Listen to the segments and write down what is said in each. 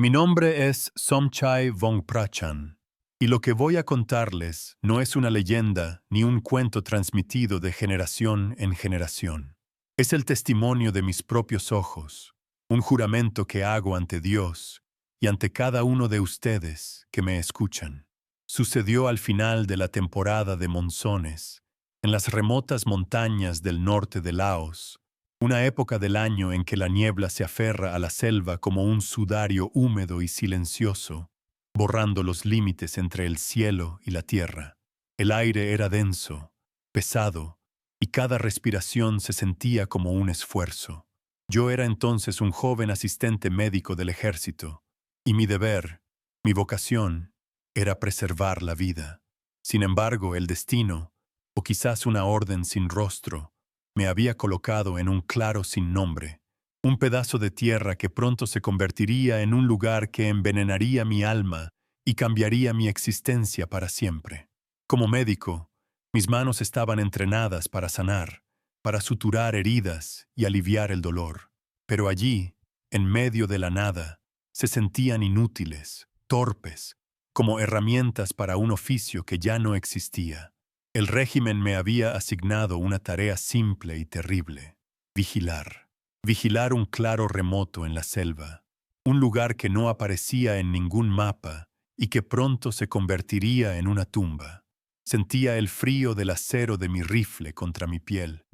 Mi nombre es Somchai Vongprachan, y lo que voy a contarles no es una leyenda ni un cuento transmitido de generación en generación. Es el testimonio de mis propios ojos, un juramento que hago ante Dios y ante cada uno de ustedes que me escuchan. Sucedió al final de la temporada de monzones, en las remotas montañas del norte de Laos, una época del año en que la niebla se aferra a la selva como un sudario húmedo y silencioso, borrando los límites entre el cielo y la tierra. El aire era denso, pesado, y cada respiración se sentía como un esfuerzo. Yo era entonces un joven asistente médico del ejército, y mi deber, mi vocación, era preservar la vida. Sin embargo, el destino, o quizás una orden sin rostro, me había colocado en un claro sin nombre, un pedazo de tierra que pronto se convertiría en un lugar que envenenaría mi alma y cambiaría mi existencia para siempre. Como médico, mis manos estaban entrenadas para sanar, para suturar heridas y aliviar el dolor. Pero allí, en medio de la nada, se sentían inútiles, torpes, como herramientas para un oficio que ya no existía. El régimen me había asignado una tarea simple y terrible: vigilar. Vigilar un claro remoto en la selva, un lugar que no aparecía en ningún mapa y que pronto se convertiría en una tumba. Sentía el frío del acero de mi rifle contra mi piel,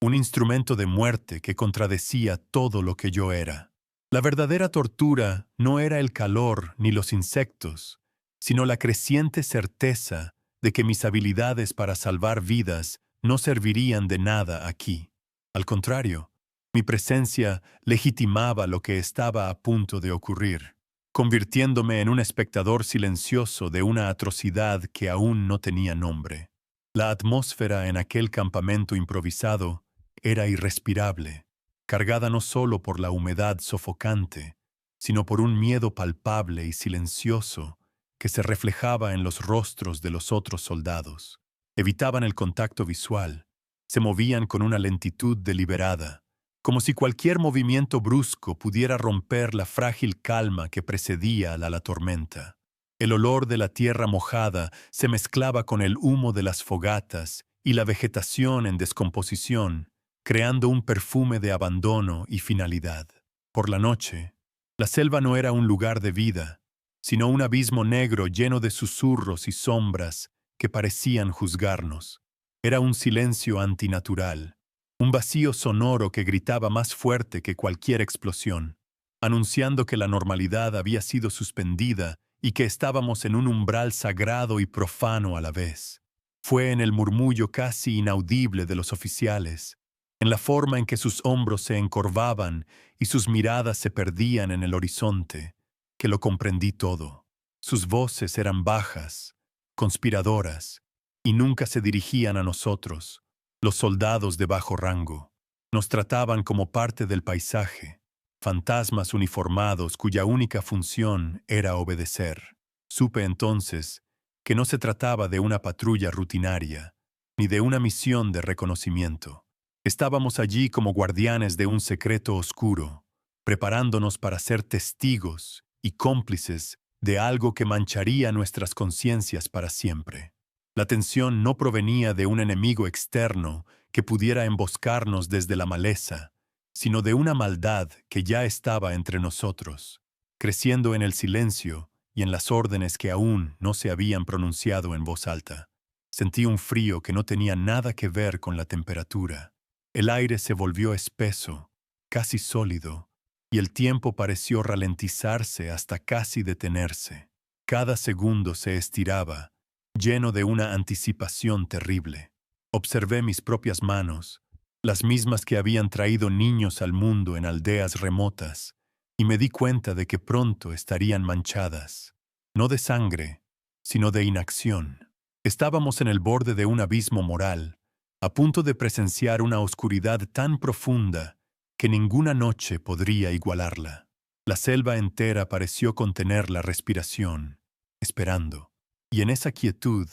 un instrumento de muerte que contradecía todo lo que yo era. La verdadera tortura no era el calor ni los insectos, sino la creciente certeza de que mis habilidades para salvar vidas no servirían de nada aquí. Al contrario, mi presencia legitimaba lo que estaba a punto de ocurrir, convirtiéndome en un espectador silencioso de una atrocidad que aún no tenía nombre. La atmósfera en aquel campamento improvisado era irrespirable, cargada no solo por la humedad sofocante, sino por un miedo palpable y silencioso que se reflejaba en los rostros de los otros soldados. Evitaban el contacto visual, se movían con una lentitud deliberada, como si cualquier movimiento brusco pudiera romper la frágil calma que precedía a la tormenta. El olor de la tierra mojada se mezclaba con el humo de las fogatas y la vegetación en descomposición, creando un perfume de abandono y finalidad. Por la noche, la selva no era un lugar de vida, sino un abismo negro lleno de susurros y sombras que parecían juzgarnos. Era un silencio antinatural, un vacío sonoro que gritaba más fuerte que cualquier explosión, anunciando que la normalidad había sido suspendida y que estábamos en un umbral sagrado y profano a la vez. Fue en el murmullo casi inaudible de los oficiales, en la forma en que sus hombros se encorvaban y sus miradas se perdían en el horizonte, que lo comprendí todo. Sus voces eran bajas, conspiradoras, y nunca se dirigían a nosotros, los soldados de bajo rango. Nos trataban como parte del paisaje, fantasmas uniformados cuya única función era obedecer. Supe entonces que no se trataba de una patrulla rutinaria, ni de una misión de reconocimiento. Estábamos allí como guardianes de un secreto oscuro, preparándonos para ser testigos y cómplices de algo que mancharía nuestras conciencias para siempre. La tensión no provenía de un enemigo externo que pudiera emboscarnos desde la maleza, sino de una maldad que ya estaba entre nosotros, creciendo en el silencio y en las órdenes que aún no se habían pronunciado en voz alta. Sentí un frío que no tenía nada que ver con la temperatura. El aire se volvió espeso, casi sólido, y el tiempo pareció ralentizarse hasta casi detenerse. Cada segundo se estiraba, lleno de una anticipación terrible. Observé mis propias manos, las mismas que habían traído niños al mundo en aldeas remotas, y me di cuenta de que pronto estarían manchadas, no de sangre, sino de inacción. Estábamos en el borde de un abismo moral, a punto de presenciar una oscuridad tan profunda que ninguna noche podría igualarla. La selva entera pareció contener la respiración, esperando. Y en esa quietud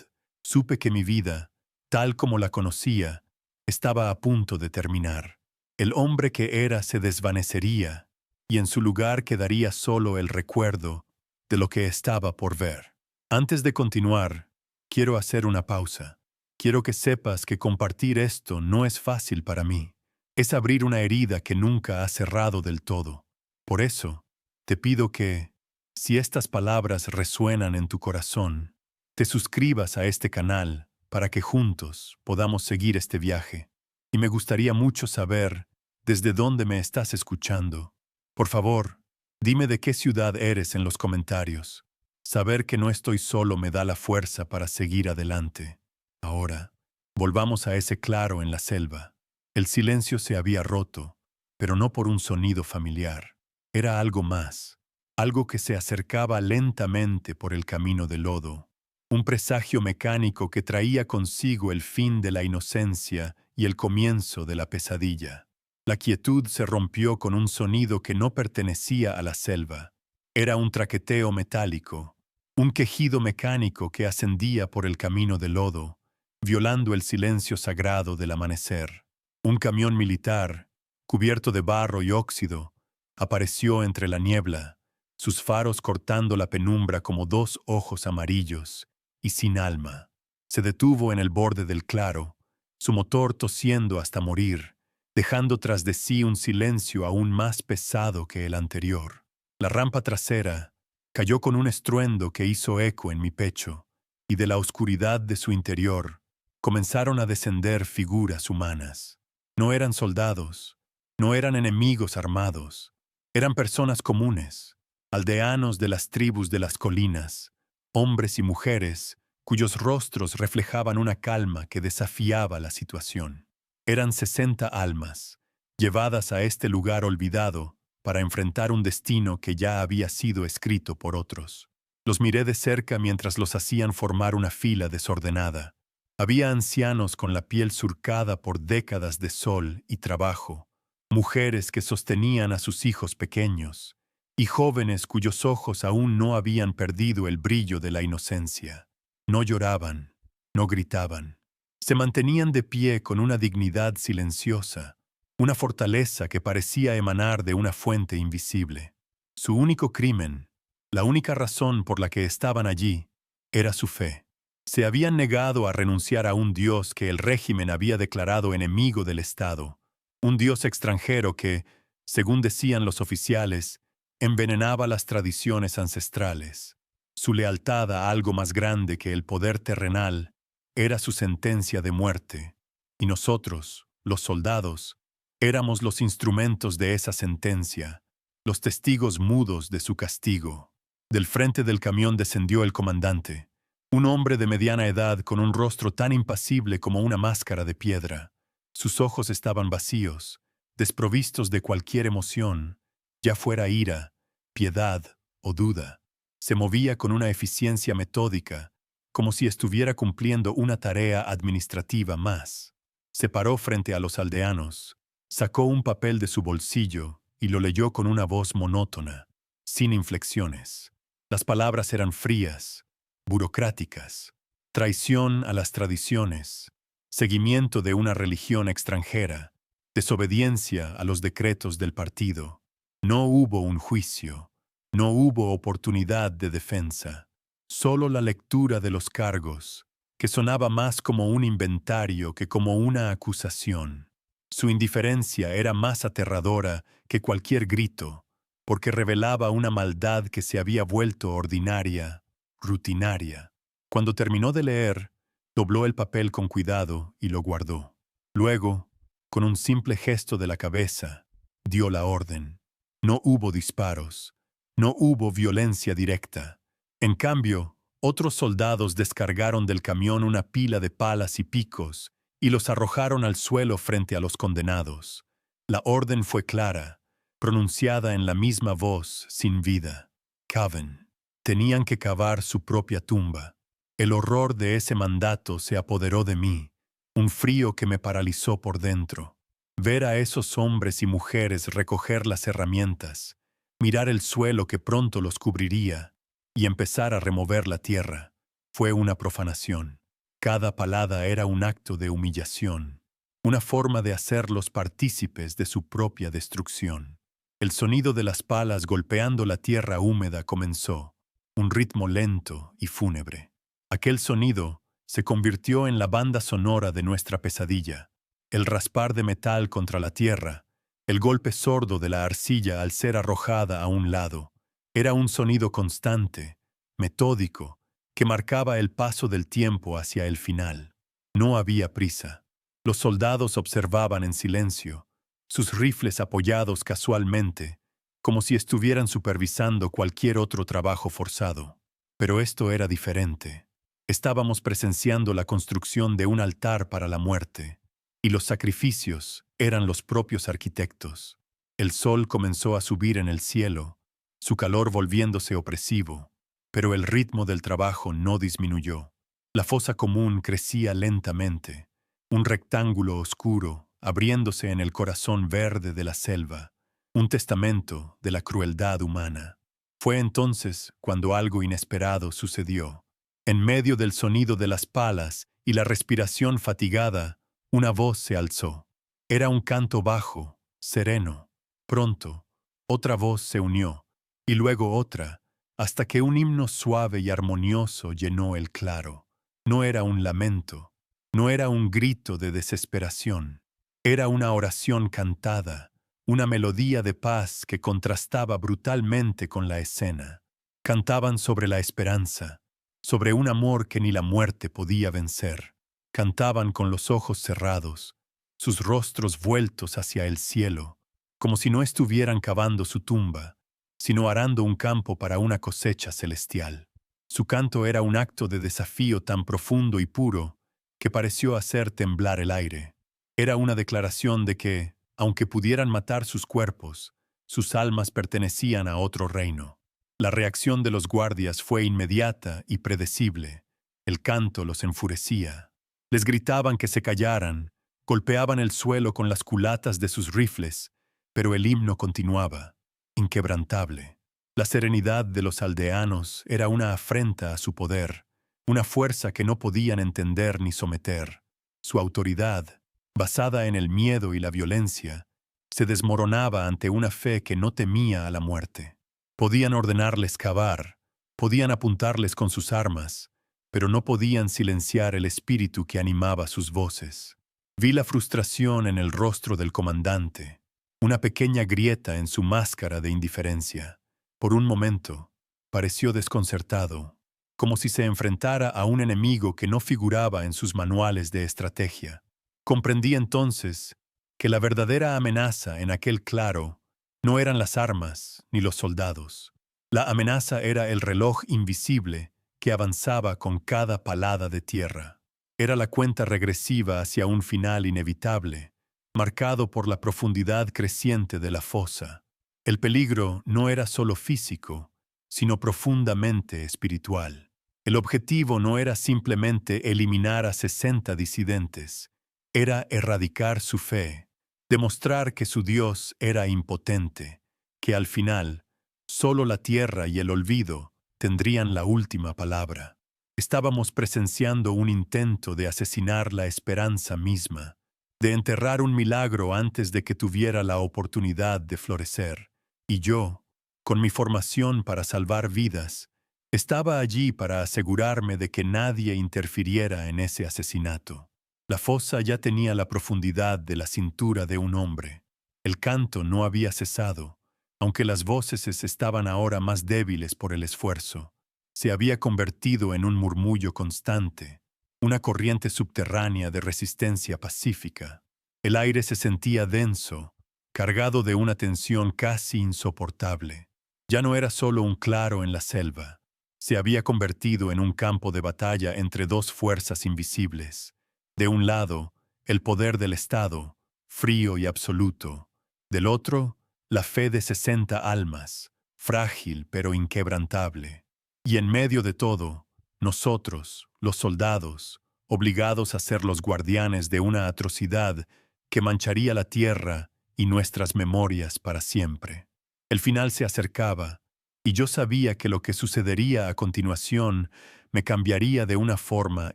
supe que mi vida, tal como la conocía, estaba a punto de terminar. El hombre que era se desvanecería, y en su lugar quedaría solo el recuerdo de lo que estaba por ver. Antes de continuar, quiero hacer una pausa. Quiero que sepas que compartir esto no es fácil para mí. Es abrir una herida que nunca ha cerrado del todo. Por eso, te pido que, si estas palabras resuenan en tu corazón, te suscribas a este canal para que juntos podamos seguir este viaje. Y me gustaría mucho saber desde dónde me estás escuchando. Por favor, dime de qué ciudad eres en los comentarios. Saber que no estoy solo me da la fuerza para seguir adelante. Ahora, volvamos a ese claro en la selva. El silencio se había roto, pero no por un sonido familiar. Era algo más, algo que se acercaba lentamente por el camino de lodo. Un presagio mecánico que traía consigo el fin de la inocencia y el comienzo de la pesadilla. La quietud se rompió con un sonido que no pertenecía a la selva. Era un traqueteo metálico, un quejido mecánico que ascendía por el camino de lodo, violando el silencio sagrado del amanecer. Un camión militar, cubierto de barro y óxido, apareció entre la niebla, sus faros cortando la penumbra como dos ojos amarillos y sin alma. Se detuvo en el borde del claro, su motor tosiendo hasta morir, dejando tras de sí un silencio aún más pesado que el anterior. La rampa trasera cayó con un estruendo que hizo eco en mi pecho, y de la oscuridad de su interior comenzaron a descender figuras humanas. No eran soldados, no eran enemigos armados, eran personas comunes, aldeanos de las tribus de las colinas, hombres y mujeres cuyos rostros reflejaban una calma que desafiaba la situación. Eran 60 almas, llevadas a este lugar olvidado para enfrentar un destino que ya había sido escrito por otros. Los miré de cerca mientras los hacían formar una fila desordenada. Había ancianos con la piel surcada por décadas de sol y trabajo, mujeres que sostenían a sus hijos pequeños, y jóvenes cuyos ojos aún no habían perdido el brillo de la inocencia. No lloraban, no gritaban. Se mantenían de pie con una dignidad silenciosa, una fortaleza que parecía emanar de una fuente invisible. Su único crimen, la única razón por la que estaban allí, era su fe. Se habían negado a renunciar a un Dios que el régimen había declarado enemigo del Estado, un Dios extranjero que, según decían los oficiales, envenenaba las tradiciones ancestrales. Su lealtad a algo más grande que el poder terrenal era su sentencia de muerte, y nosotros, los soldados, éramos los instrumentos de esa sentencia, los testigos mudos de su castigo. Del frente del camión descendió el comandante, un hombre de mediana edad con un rostro tan impasible como una máscara de piedra. Sus ojos estaban vacíos, desprovistos de cualquier emoción, ya fuera ira, piedad o duda. Se movía con una eficiencia metódica, como si estuviera cumpliendo una tarea administrativa más. Se paró frente a los aldeanos, sacó un papel de su bolsillo y lo leyó con una voz monótona, sin inflexiones. Las palabras eran frías, burocráticas, traición a las tradiciones, seguimiento de una religión extranjera, desobediencia a los decretos del partido. No hubo un juicio, no hubo oportunidad de defensa, solo la lectura de los cargos, que sonaba más como un inventario que como una acusación. Su indiferencia era más aterradora que cualquier grito, porque revelaba una maldad que se había vuelto ordinaria, rutinaria. Cuando terminó de leer, dobló el papel con cuidado y lo guardó. Luego, con un simple gesto de la cabeza, dio la orden. No hubo disparos, no hubo violencia directa. En cambio, otros soldados descargaron del camión una pila de palas y picos y los arrojaron al suelo frente a los condenados. La orden fue clara, pronunciada en la misma voz, sin vida. Caven. Tenían que cavar su propia tumba. El horror de ese mandato se apoderó de mí, un frío que me paralizó por dentro. Ver a esos hombres y mujeres recoger las herramientas, mirar el suelo que pronto los cubriría y empezar a remover la tierra, fue una profanación. Cada palada era un acto de humillación, una forma de hacerlos partícipes de su propia destrucción. El sonido de las palas golpeando la tierra húmeda comenzó, un ritmo lento y fúnebre. Aquel sonido se convirtió en la banda sonora de nuestra pesadilla. El raspar de metal contra la tierra, el golpe sordo de la arcilla al ser arrojada a un lado, era un sonido constante, metódico, que marcaba el paso del tiempo hacia el final. No había prisa. Los soldados observaban en silencio, sus rifles apoyados casualmente, como si estuvieran supervisando cualquier otro trabajo forzado. Pero esto era diferente. Estábamos presenciando la construcción de un altar para la muerte, y los sacrificios eran los propios arquitectos. El sol comenzó a subir en el cielo, su calor volviéndose opresivo, pero el ritmo del trabajo no disminuyó. La fosa común crecía lentamente, un rectángulo oscuro abriéndose en el corazón verde de la selva, un testamento de la crueldad humana. Fue entonces cuando algo inesperado sucedió. En medio del sonido de las palas y la respiración fatigada, una voz se alzó. Era un canto bajo, sereno. Pronto, otra voz se unió, y luego otra, hasta que un himno suave y armonioso llenó el claro. No era un lamento, no era un grito de desesperación. Era una oración cantada, una melodía de paz que contrastaba brutalmente con la escena. Cantaban sobre la esperanza, sobre un amor que ni la muerte podía vencer. Cantaban con los ojos cerrados, sus rostros vueltos hacia el cielo, como si no estuvieran cavando su tumba, sino arando un campo para una cosecha celestial. Su canto era un acto de desafío tan profundo y puro que pareció hacer temblar el aire. Era una declaración de que, aunque pudieran matar sus cuerpos, sus almas pertenecían a otro reino. La reacción de los guardias fue inmediata y predecible. El canto los enfurecía. Les gritaban que se callaran, golpeaban el suelo con las culatas de sus rifles, pero el himno continuaba, inquebrantable. La serenidad de los aldeanos era una afrenta a su poder, una fuerza que no podían entender ni someter. Su autoridad, basada en el miedo y la violencia, se desmoronaba ante una fe que no temía a la muerte. Podían ordenarles cavar, podían apuntarles con sus armas, pero no podían silenciar el espíritu que animaba sus voces. Vi la frustración en el rostro del comandante, una pequeña grieta en su máscara de indiferencia. Por un momento, pareció desconcertado, como si se enfrentara a un enemigo que no figuraba en sus manuales de estrategia. Comprendí entonces que la verdadera amenaza en aquel claro no eran las armas ni los soldados. La amenaza era el reloj invisible que avanzaba con cada palada de tierra. Era la cuenta regresiva hacia un final inevitable, marcado por la profundidad creciente de la fosa. El peligro no era solo físico, sino profundamente espiritual. El objetivo no era simplemente eliminar a 60 disidentes, era erradicar su fe, demostrar que su Dios era impotente, que al final, solo la tierra y el olvido tendrían la última palabra. Estábamos presenciando un intento de asesinar la esperanza misma, de enterrar un milagro antes de que tuviera la oportunidad de florecer. Y yo, con mi formación para salvar vidas, estaba allí para asegurarme de que nadie interfiriera en ese asesinato. La fosa ya tenía la profundidad de la cintura de un hombre. El canto no había cesado, aunque las voces estaban ahora más débiles por el esfuerzo. Se había convertido en un murmullo constante, una corriente subterránea de resistencia pacífica. El aire se sentía denso, cargado de una tensión casi insoportable. Ya no era solo un claro en la selva. Se había convertido en un campo de batalla entre dos fuerzas invisibles. De un lado, el poder del Estado, frío y absoluto. Del otro, la fe de 60 almas, frágil pero inquebrantable. Y en medio de todo, nosotros, los soldados, obligados a ser los guardianes de una atrocidad que mancharía la tierra y nuestras memorias para siempre. El final se acercaba, y yo sabía que lo que sucedería a continuación me cambiaría de una forma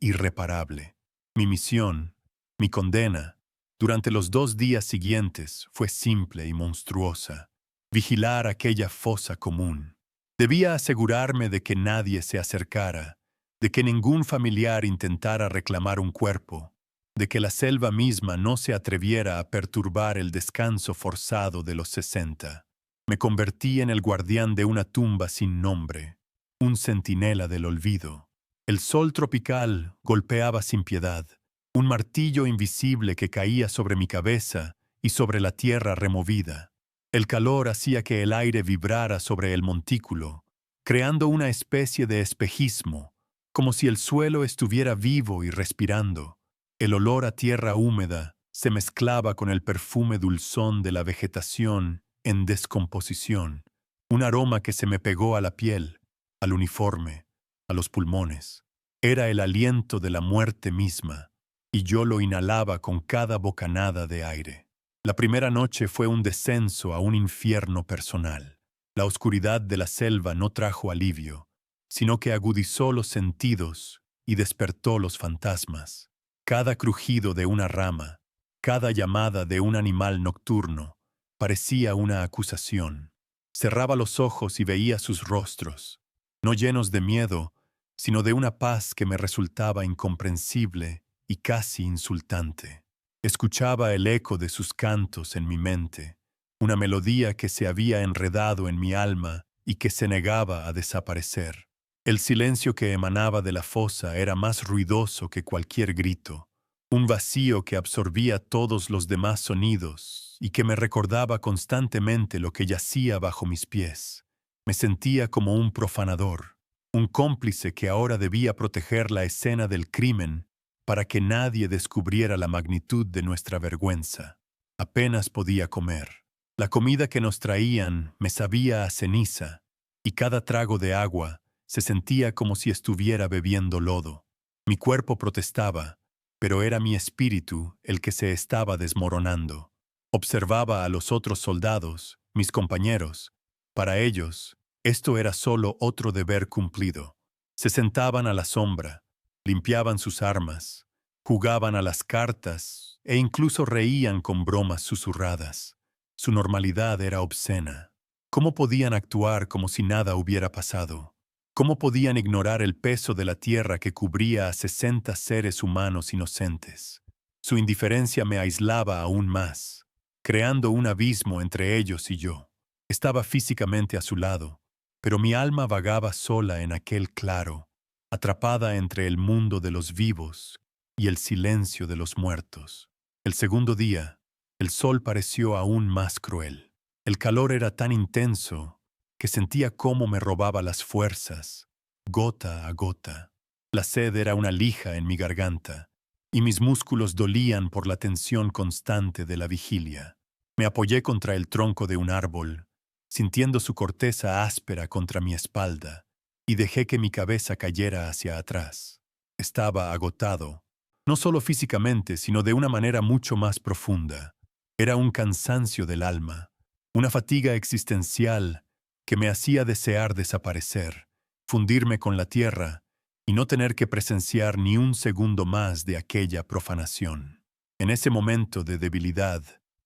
irreparable. Mi misión, mi condena, durante los 2 días siguientes fue simple y monstruosa. vigilar aquella fosa común. Debía asegurarme de que nadie se acercara, de que ningún familiar intentara reclamar un cuerpo, de que la selva misma no se atreviera a perturbar el descanso forzado de los 60. Me convertí en el guardián de una tumba sin nombre, un centinela del olvido. El sol tropical golpeaba sin piedad, un martillo invisible que caía sobre mi cabeza y sobre la tierra removida. El calor hacía que el aire vibrara sobre el montículo, creando una especie de espejismo, como si el suelo estuviera vivo y respirando. El olor a tierra húmeda se mezclaba con el perfume dulzón de la vegetación en descomposición, un aroma que se me pegó a la piel, al uniforme, a los pulmones. Era el aliento de la muerte misma, y yo lo inhalaba con cada bocanada de aire. La primera noche fue un descenso a un infierno personal. La oscuridad de la selva no trajo alivio, sino que agudizó los sentidos y despertó los fantasmas. Cada crujido de una rama, cada llamada de un animal nocturno, parecía una acusación. Cerraba los ojos y veía sus rostros, no llenos de miedo, sino de una paz que me resultaba incomprensible y casi insultante. Escuchaba el eco de sus cantos en mi mente, una melodía que se había enredado en mi alma y que se negaba a desaparecer. El silencio que emanaba de la fosa era más ruidoso que cualquier grito, un vacío que absorbía todos los demás sonidos y que me recordaba constantemente lo que yacía bajo mis pies. Me sentía como un profanador, un cómplice que ahora debía proteger la escena del crimen para que nadie descubriera la magnitud de nuestra vergüenza. Apenas podía comer. La comida que nos traían me sabía a ceniza, y cada trago de agua se sentía como si estuviera bebiendo lodo. Mi cuerpo protestaba, pero era mi espíritu el que se estaba desmoronando. Observaba a los otros soldados, mis compañeros. Para ellos, esto era solo otro deber cumplido. Se sentaban a la sombra, limpiaban sus armas, jugaban a las cartas e incluso reían con bromas susurradas. Su normalidad era obscena. ¿Cómo podían actuar como si nada hubiera pasado? ¿Cómo podían ignorar el peso de la tierra que cubría a 60 seres humanos inocentes? Su indiferencia me aislaba aún más, creando un abismo entre ellos y yo. Estaba físicamente a su lado, pero mi alma vagaba sola en aquel claro, atrapada entre el mundo de los vivos y el silencio de los muertos. El segundo día, el sol pareció aún más cruel. El calor era tan intenso que sentía cómo me robaba las fuerzas, gota a gota. La sed era una lija en mi garganta, y mis músculos dolían por la tensión constante de la vigilia. Me apoyé contra el tronco de un árbol, sintiendo su corteza áspera contra mi espalda, y dejé que mi cabeza cayera hacia atrás. Estaba agotado, no solo físicamente, sino de una manera mucho más profunda. Era un cansancio del alma, una fatiga existencial que me hacía desear desaparecer, fundirme con la tierra y no tener que presenciar ni un segundo más de aquella profanación. En ese momento de debilidad,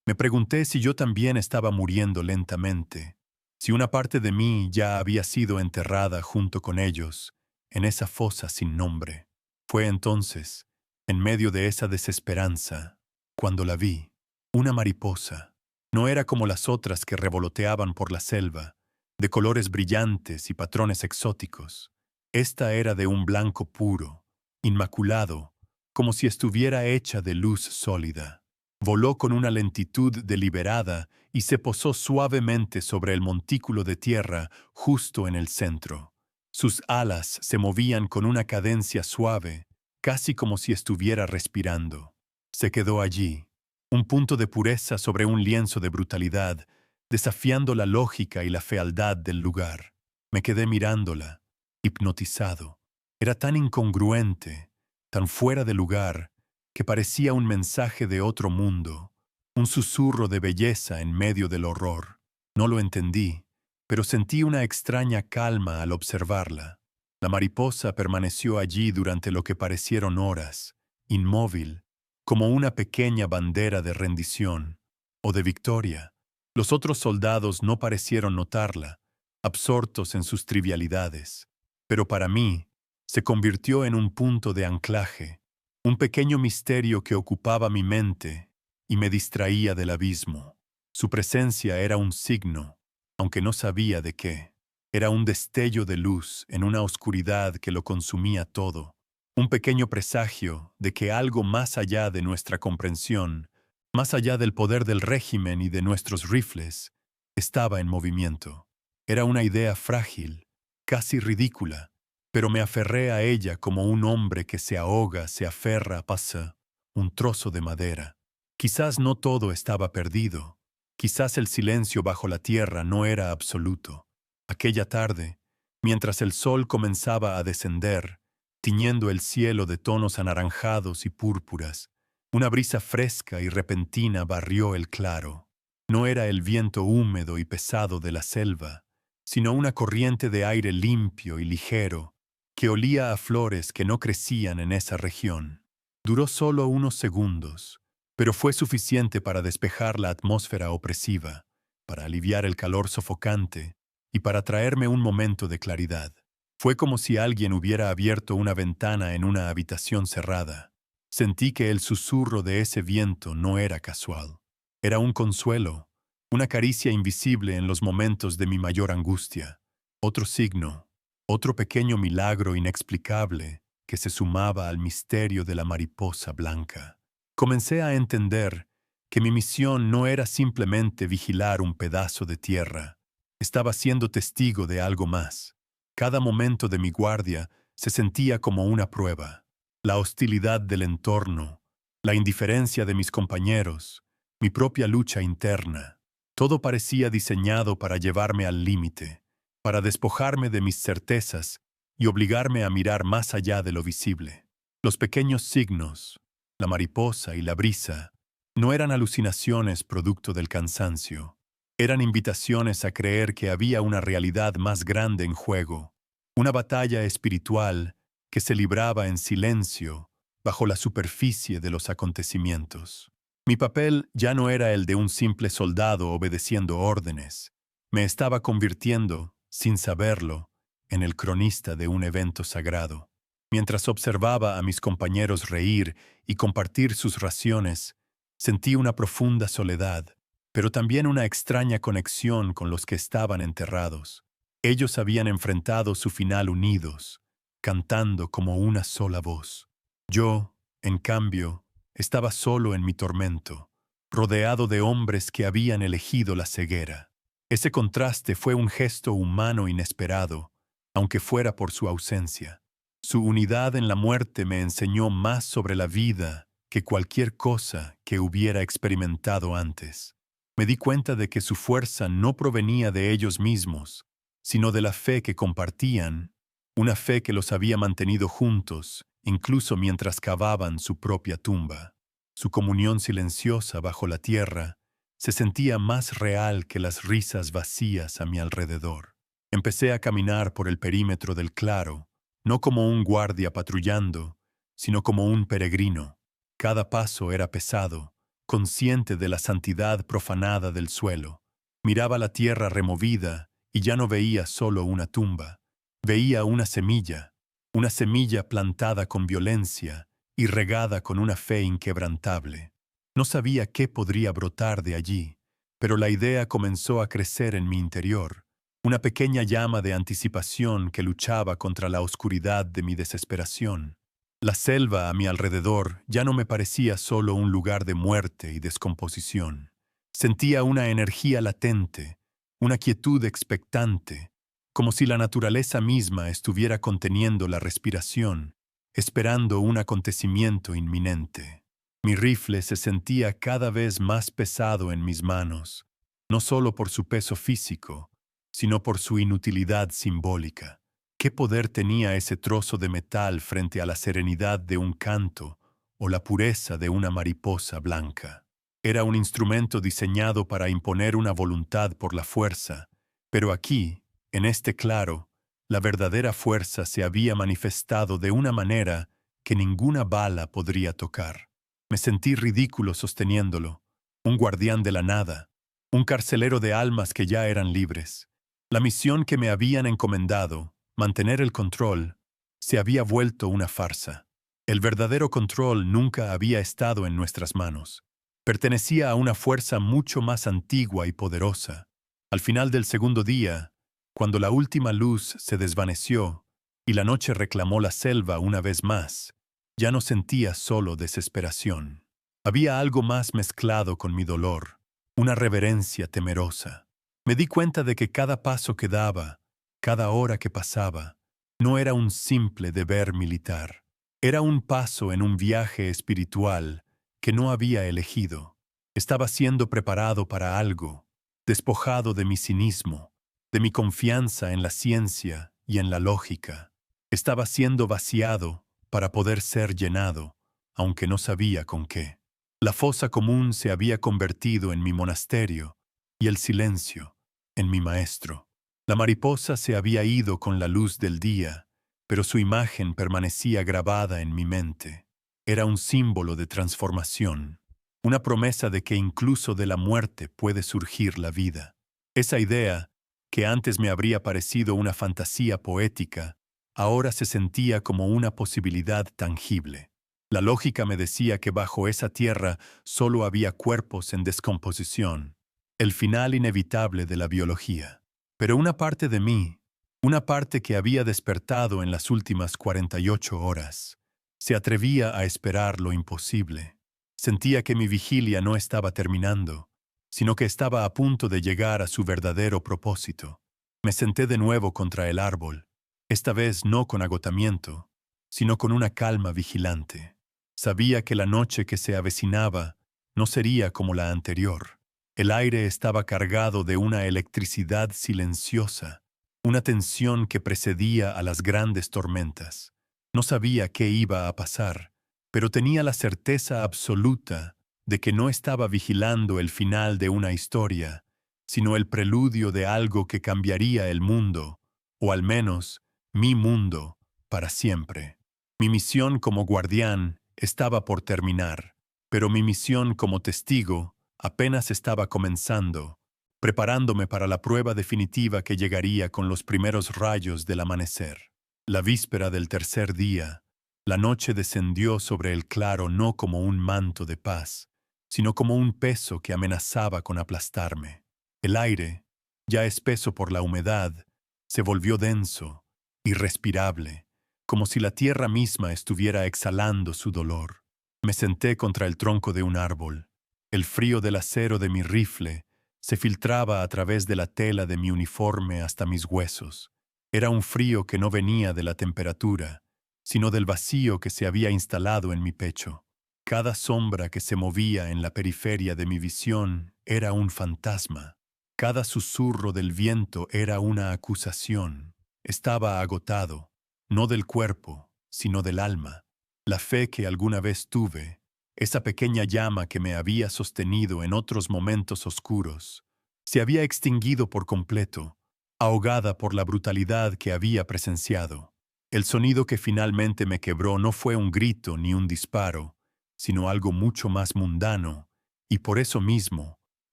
me pregunté si yo también estaba muriendo lentamente, si una parte de mí ya había sido enterrada junto con ellos, en esa fosa sin nombre. Fue entonces, en medio de esa desesperanza, cuando la vi, una mariposa. No era como las otras que revoloteaban por la selva, de colores brillantes y patrones exóticos. Esta era de un blanco puro, inmaculado, como si estuviera hecha de luz sólida. Voló con una lentitud deliberada y se posó suavemente sobre el montículo de tierra justo en el centro. Sus alas se movían con una cadencia suave, casi como si estuviera respirando. Se quedó allí, un punto de pureza sobre un lienzo de brutalidad, desafiando la lógica y la fealdad del lugar. Me quedé mirándola, hipnotizado. Era tan incongruente, tan fuera de lugar, que parecía un mensaje de otro mundo, un susurro de belleza en medio del horror. No lo entendí, pero sentí una extraña calma al observarla. La mariposa permaneció allí durante lo que parecieron horas, inmóvil, como una pequeña bandera de rendición o de victoria. Los otros soldados no parecieron notarla, absortos en sus trivialidades, pero para mí se convirtió en un punto de anclaje, un pequeño misterio que ocupaba mi mente y me distraía del abismo. Su presencia era un signo, aunque no sabía de qué. Era un destello de luz en una oscuridad que lo consumía todo, un pequeño presagio de que algo más allá de nuestra comprensión, más allá del poder del régimen y de nuestros rifles, estaba en movimiento. Era una idea frágil, casi ridícula, pero me aferré a ella como un hombre que se ahoga, se aferra a pasar un trozo de madera. Quizás no todo estaba perdido. Quizás el silencio bajo la tierra no era absoluto. Aquella tarde, mientras el sol comenzaba a descender, tiñendo el cielo de tonos anaranjados y púrpuras, una brisa fresca y repentina barrió el claro. No era el viento húmedo y pesado de la selva, sino una corriente de aire limpio y ligero que olía a flores que no crecían en esa región. Duró solo unos segundos, pero fue suficiente para despejar la atmósfera opresiva, para aliviar el calor sofocante y para traerme un momento de claridad. Fue como si alguien hubiera abierto una ventana en una habitación cerrada. Sentí que el susurro de ese viento no era casual. Era un consuelo, una caricia invisible en los momentos de mi mayor angustia. Otro signo, otro pequeño milagro inexplicable que se sumaba al misterio de la mariposa blanca. Comencé a entender que mi misión no era simplemente vigilar un pedazo de tierra. Estaba siendo testigo de algo más. Cada momento de mi guardia se sentía como una prueba. La hostilidad del entorno, la indiferencia de mis compañeros, mi propia lucha interna. Todo parecía diseñado para llevarme al límite, para despojarme de mis certezas y obligarme a mirar más allá de lo visible. Los pequeños signos, la mariposa y la brisa, no eran alucinaciones producto del cansancio. Eran invitaciones a creer que había una realidad más grande en juego, una batalla espiritual que se libraba en silencio bajo la superficie de los acontecimientos. Mi papel ya no era el de un simple soldado obedeciendo órdenes. Me estaba convirtiendo, sin saberlo, en el cronista de un evento sagrado. Mientras observaba a mis compañeros reír y compartir sus raciones, sentí una profunda soledad, pero también una extraña conexión con los que estaban enterrados. Ellos habían enfrentado su final unidos, cantando como una sola voz. Yo, en cambio, estaba solo en mi tormento, rodeado de hombres que habían elegido la ceguera. Ese contraste fue un gesto humano inesperado, aunque fuera por su ausencia. Su unidad en la muerte me enseñó más sobre la vida que cualquier cosa que hubiera experimentado antes. Me di cuenta de que su fuerza no provenía de ellos mismos, sino de la fe que compartían, una fe que los había mantenido juntos, incluso mientras cavaban su propia tumba. Su comunión silenciosa bajo la tierra se sentía más real que las risas vacías a mi alrededor. Empecé a caminar por el perímetro del claro, no como un guardia patrullando, sino como un peregrino. Cada paso era pesado, consciente de la santidad profanada del suelo. Miraba la tierra removida y ya no veía solo una tumba. Veía una semilla plantada con violencia y regada con una fe inquebrantable. No sabía qué podría brotar de allí, pero la idea comenzó a crecer en mi interior, una pequeña llama de anticipación que luchaba contra la oscuridad de mi desesperación. La selva a mi alrededor ya no me parecía solo un lugar de muerte y descomposición. Sentía una energía latente, una quietud expectante, como si la naturaleza misma estuviera conteniendo la respiración, esperando un acontecimiento inminente. Mi rifle se sentía cada vez más pesado en mis manos, no solo por su peso físico, sino por su inutilidad simbólica. ¿Qué poder tenía ese trozo de metal frente a la serenidad de un canto o la pureza de una mariposa blanca? Era un instrumento diseñado para imponer una voluntad por la fuerza, pero aquí, en este claro, la verdadera fuerza se había manifestado de una manera que ninguna bala podría tocar. Me sentí ridículo sosteniéndolo, un guardián de la nada, un carcelero de almas que ya eran libres. La misión que me habían encomendado, mantener el control, se había vuelto una farsa. El verdadero control nunca había estado en nuestras manos. Pertenecía a una fuerza mucho más antigua y poderosa. Al final del segundo día, cuando la última luz se desvaneció y la noche reclamó la selva una vez más, ya no sentía solo desesperación. Había algo más mezclado con mi dolor, una reverencia temerosa. Me di cuenta de que cada paso que daba, cada hora que pasaba, no era un simple deber militar. Era un paso en un viaje espiritual que no había elegido. Estaba siendo preparado para algo, despojado de mi cinismo, de mi confianza en la ciencia y en la lógica. Estaba siendo vaciado para poder ser llenado, aunque no sabía con qué. La fosa común se había convertido en mi monasterio y el silencio en mi maestro. La mariposa se había ido con la luz del día, pero su imagen permanecía grabada en mi mente. Era un símbolo de transformación, una promesa de que incluso de la muerte puede surgir la vida. Esa idea, que antes me habría parecido una fantasía poética, ahora se sentía como una posibilidad tangible. La lógica me decía que bajo esa tierra solo había cuerpos en descomposición, el final inevitable de la biología. Pero una parte de mí, una parte que había despertado en las últimas 48 horas, se atrevía a esperar lo imposible. Sentía que mi vigilia no estaba terminando, sino que estaba a punto de llegar a su verdadero propósito. Me senté de nuevo contra el árbol, esta vez no con agotamiento, sino con una calma vigilante. Sabía que la noche que se avecinaba no sería como la anterior. El aire estaba cargado de una electricidad silenciosa, una tensión que precedía a las grandes tormentas. No sabía qué iba a pasar, pero tenía la certeza absoluta de que no estaba vigilando el final de una historia, sino el preludio de algo que cambiaría el mundo, o al menos mi mundo, para siempre. Mi misión como guardián estaba por terminar, pero mi misión como testigo apenas estaba comenzando, preparándome para la prueba definitiva que llegaría con los primeros rayos del amanecer. La víspera del tercer día, la noche descendió sobre el claro no como un manto de paz, sino como un peso que amenazaba con aplastarme. El aire, ya espeso por la humedad, se volvió denso, irrespirable, como si la tierra misma estuviera exhalando su dolor. Me senté contra el tronco de un árbol. El frío del acero de mi rifle se filtraba a través de la tela de mi uniforme hasta mis huesos. Era un frío que no venía de la temperatura, sino del vacío que se había instalado en mi pecho. Cada sombra que se movía en la periferia de mi visión era un fantasma. Cada susurro del viento era una acusación. Estaba agotado, no del cuerpo, sino del alma. La fe que alguna vez tuve, esa pequeña llama que me había sostenido en otros momentos oscuros, se había extinguido por completo, ahogada por la brutalidad que había presenciado. El sonido que finalmente me quebró no fue un grito ni un disparo, sino algo mucho más mundano, y por eso mismo,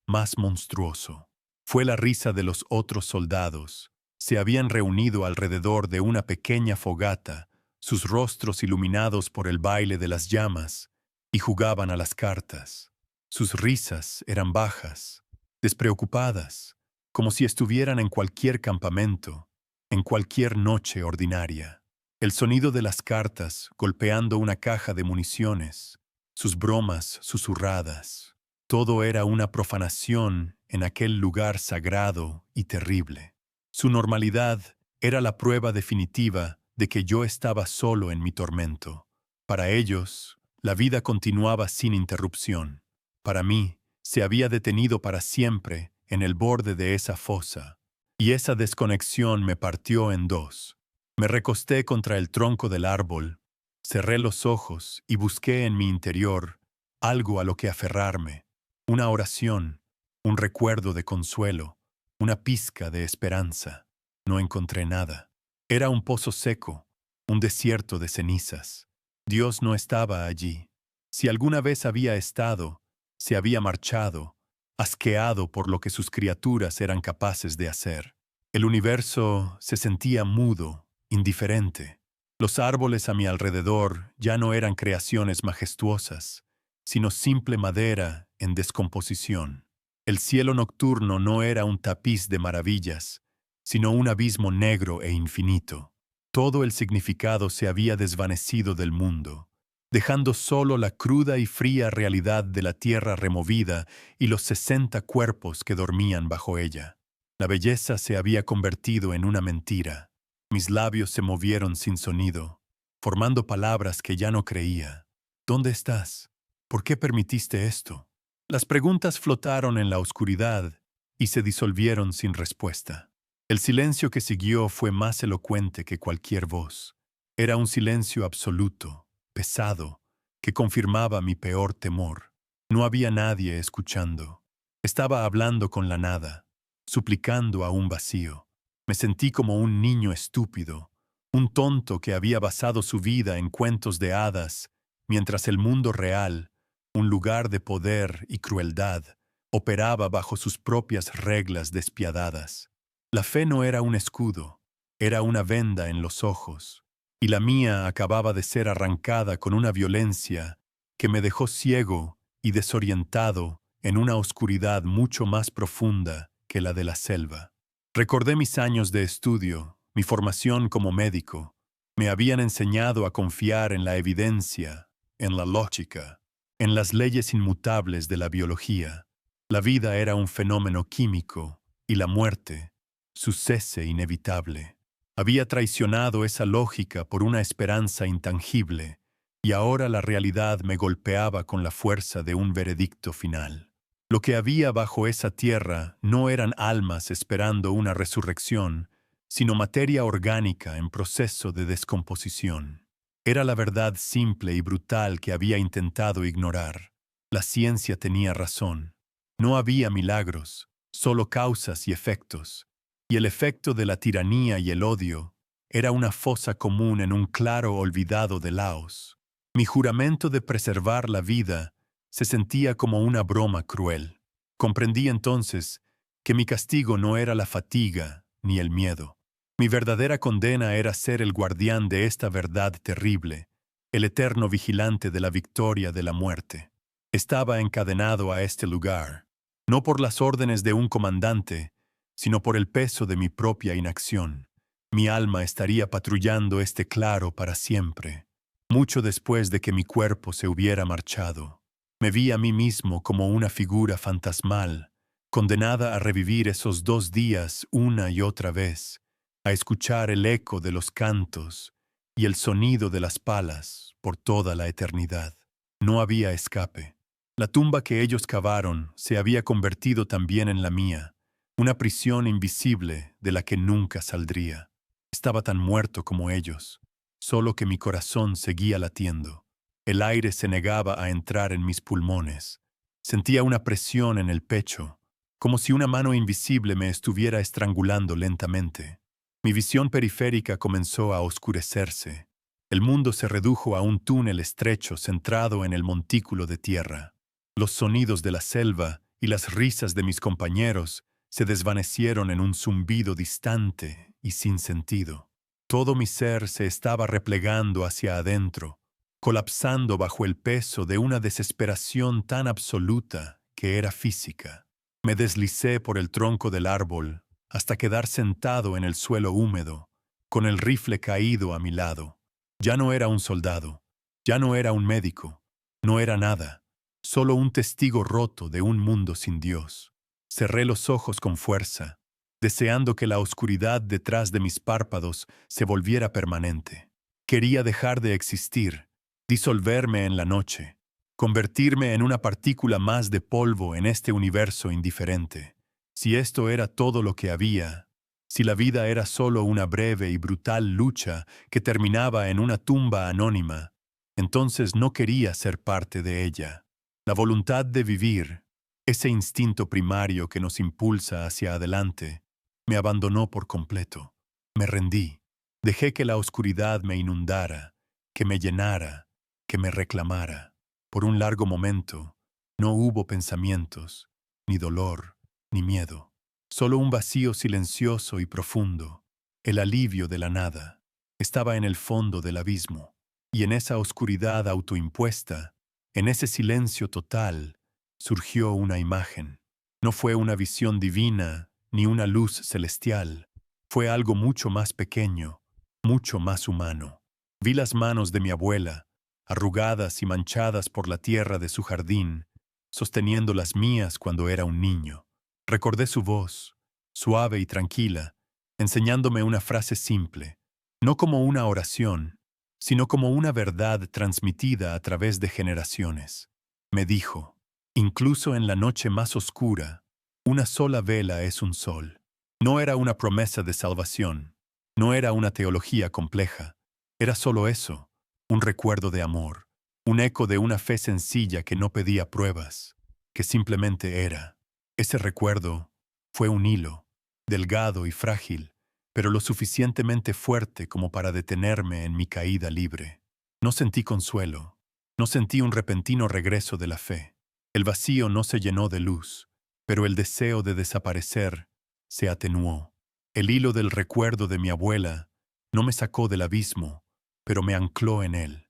más monstruoso. Fue la risa de los otros soldados. Se habían reunido alrededor de una pequeña fogata, sus rostros iluminados por el baile de las llamas, y jugaban a las cartas. Sus risas eran bajas, despreocupadas, como si estuvieran en cualquier campamento, en cualquier noche ordinaria. El sonido de las cartas golpeando una caja de municiones, sus bromas susurradas, todo era una profanación en aquel lugar sagrado y terrible. Su normalidad era la prueba definitiva de que yo estaba solo en mi tormento. Para ellos, la vida continuaba sin interrupción. Para mí, se había detenido para siempre en el borde de esa fosa, y esa desconexión me partió en dos. Me recosté contra el tronco del árbol, cerré los ojos y busqué en mi interior algo a lo que aferrarme, una oración, un recuerdo de consuelo, una pizca de esperanza. No encontré nada. Era un pozo seco, un desierto de cenizas. Dios no estaba allí. Si alguna vez había estado, se había marchado, asqueado por lo que sus criaturas eran capaces de hacer. El universo se sentía mudo, indiferente. Los árboles a mi alrededor ya no eran creaciones majestuosas, sino simple madera en descomposición. El cielo nocturno no era un tapiz de maravillas, sino un abismo negro e infinito. Todo el significado se había desvanecido del mundo, dejando solo la cruda y fría realidad de la tierra removida y los 60 cuerpos que dormían bajo ella. La belleza se había convertido en una mentira. Mis labios se movieron sin sonido, formando palabras que ya no creía. ¿Dónde estás? ¿Por qué permitiste esto? Las preguntas flotaron en la oscuridad y se disolvieron sin respuesta. El silencio que siguió fue más elocuente que cualquier voz. Era un silencio absoluto, pesado, que confirmaba mi peor temor. No había nadie escuchando. Estaba hablando con la nada, suplicando a un vacío. Me sentí como un niño estúpido, un tonto que había basado su vida en cuentos de hadas, mientras el mundo real, un lugar de poder y crueldad, operaba bajo sus propias reglas despiadadas. La fe no era un escudo, era una venda en los ojos, y la mía acababa de ser arrancada con una violencia que me dejó ciego y desorientado en una oscuridad mucho más profunda que la de la selva. Recordé mis años de estudio, mi formación como médico. Me habían enseñado a confiar en la evidencia, en la lógica, en las leyes inmutables de la biología. La vida era un fenómeno químico y la muerte, su cese inevitable. Había traicionado esa lógica por una esperanza intangible, y ahora la realidad me golpeaba con la fuerza de un veredicto final. Lo que había bajo esa tierra no eran almas esperando una resurrección, sino materia orgánica en proceso de descomposición. Era la verdad simple y brutal que había intentado ignorar. La ciencia tenía razón. No había milagros, solo causas y efectos. Y el efecto de la tiranía y el odio era una fosa común en un claro olvidado de Laos. Mi juramento de preservar la vida se sentía como una broma cruel. Comprendí entonces que mi castigo no era la fatiga ni el miedo. Mi verdadera condena era ser el guardián de esta verdad terrible, el eterno vigilante de la victoria de la muerte. Estaba encadenado a este lugar, no por las órdenes de un comandante, sino por el peso de mi propia inacción. Mi alma estaría patrullando este claro para siempre, mucho después de que mi cuerpo se hubiera marchado. Me vi a mí mismo como una figura fantasmal, condenada a revivir esos 2 días una y otra vez, a escuchar el eco de los cantos y el sonido de las palas por toda la eternidad. No había escape. La tumba que ellos cavaron se había convertido también en la mía, una prisión invisible de la que nunca saldría. Estaba tan muerto como ellos, solo que mi corazón seguía latiendo. El aire se negaba a entrar en mis pulmones. Sentía una presión en el pecho, como si una mano invisible me estuviera estrangulando lentamente. Mi visión periférica comenzó a oscurecerse. El mundo se redujo a un túnel estrecho centrado en el montículo de tierra. Los sonidos de la selva y las risas de mis compañeros se desvanecieron en un zumbido distante y sin sentido. Todo mi ser se estaba replegando hacia adentro, colapsando bajo el peso de una desesperación tan absoluta que era física. Me deslicé por el tronco del árbol hasta quedar sentado en el suelo húmedo, con el rifle caído a mi lado. Ya no era un soldado, ya no era un médico, no era nada, solo un testigo roto de un mundo sin Dios. Cerré los ojos con fuerza, deseando que la oscuridad detrás de mis párpados se volviera permanente. Quería dejar de existir, disolverme en la noche, convertirme en una partícula más de polvo en este universo indiferente. Si esto era todo lo que había, si la vida era solo una breve y brutal lucha que terminaba en una tumba anónima, entonces no quería ser parte de ella. La voluntad de vivir, ese instinto primario que nos impulsa hacia adelante, me abandonó por completo. Me rendí. Dejé que la oscuridad me inundara, que me llenara, que me reclamara. Por un largo momento, no hubo pensamientos, ni dolor, ni miedo. Solo un vacío silencioso y profundo, el alivio de la nada. Estaba en el fondo del abismo, y en esa oscuridad autoimpuesta, en ese silencio total, surgió una imagen. No fue una visión divina, ni una luz celestial. Fue algo mucho más pequeño, mucho más humano. Vi las manos de mi abuela, arrugadas y manchadas por la tierra de su jardín, sosteniendo las mías cuando era un niño. Recordé su voz, suave y tranquila, enseñándome una frase simple, no como una oración, sino como una verdad transmitida a través de generaciones. Me dijo, incluso en la noche más oscura, una sola vela es un sol. No era una promesa de salvación, no era una teología compleja, era solo eso, un recuerdo de amor, un eco de una fe sencilla que no pedía pruebas, que simplemente era. Ese recuerdo fue un hilo, delgado y frágil, pero lo suficientemente fuerte como para detenerme en mi caída libre. No sentí consuelo, no sentí un repentino regreso de la fe. El vacío no se llenó de luz, pero el deseo de desaparecer se atenuó. El hilo del recuerdo de mi abuela no me sacó del abismo, pero me ancló en él.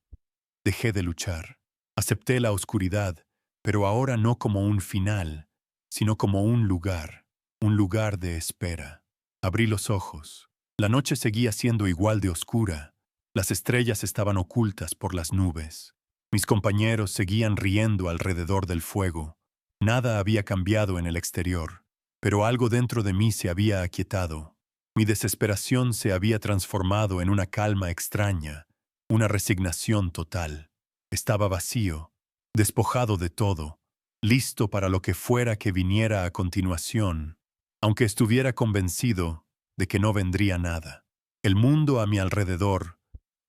Dejé de luchar. Acepté la oscuridad, pero ahora no como un final, sino como un lugar de espera. Abrí los ojos. La noche seguía siendo igual de oscura. Las estrellas estaban ocultas por las nubes. Mis compañeros seguían riendo alrededor del fuego. Nada había cambiado en el exterior, pero algo dentro de mí se había aquietado. Mi desesperación se había transformado en una calma extraña, una resignación total. Estaba vacío, despojado de todo, listo para lo que fuera que viniera a continuación, aunque estuviera convencido de que no vendría nada. El mundo a mi alrededor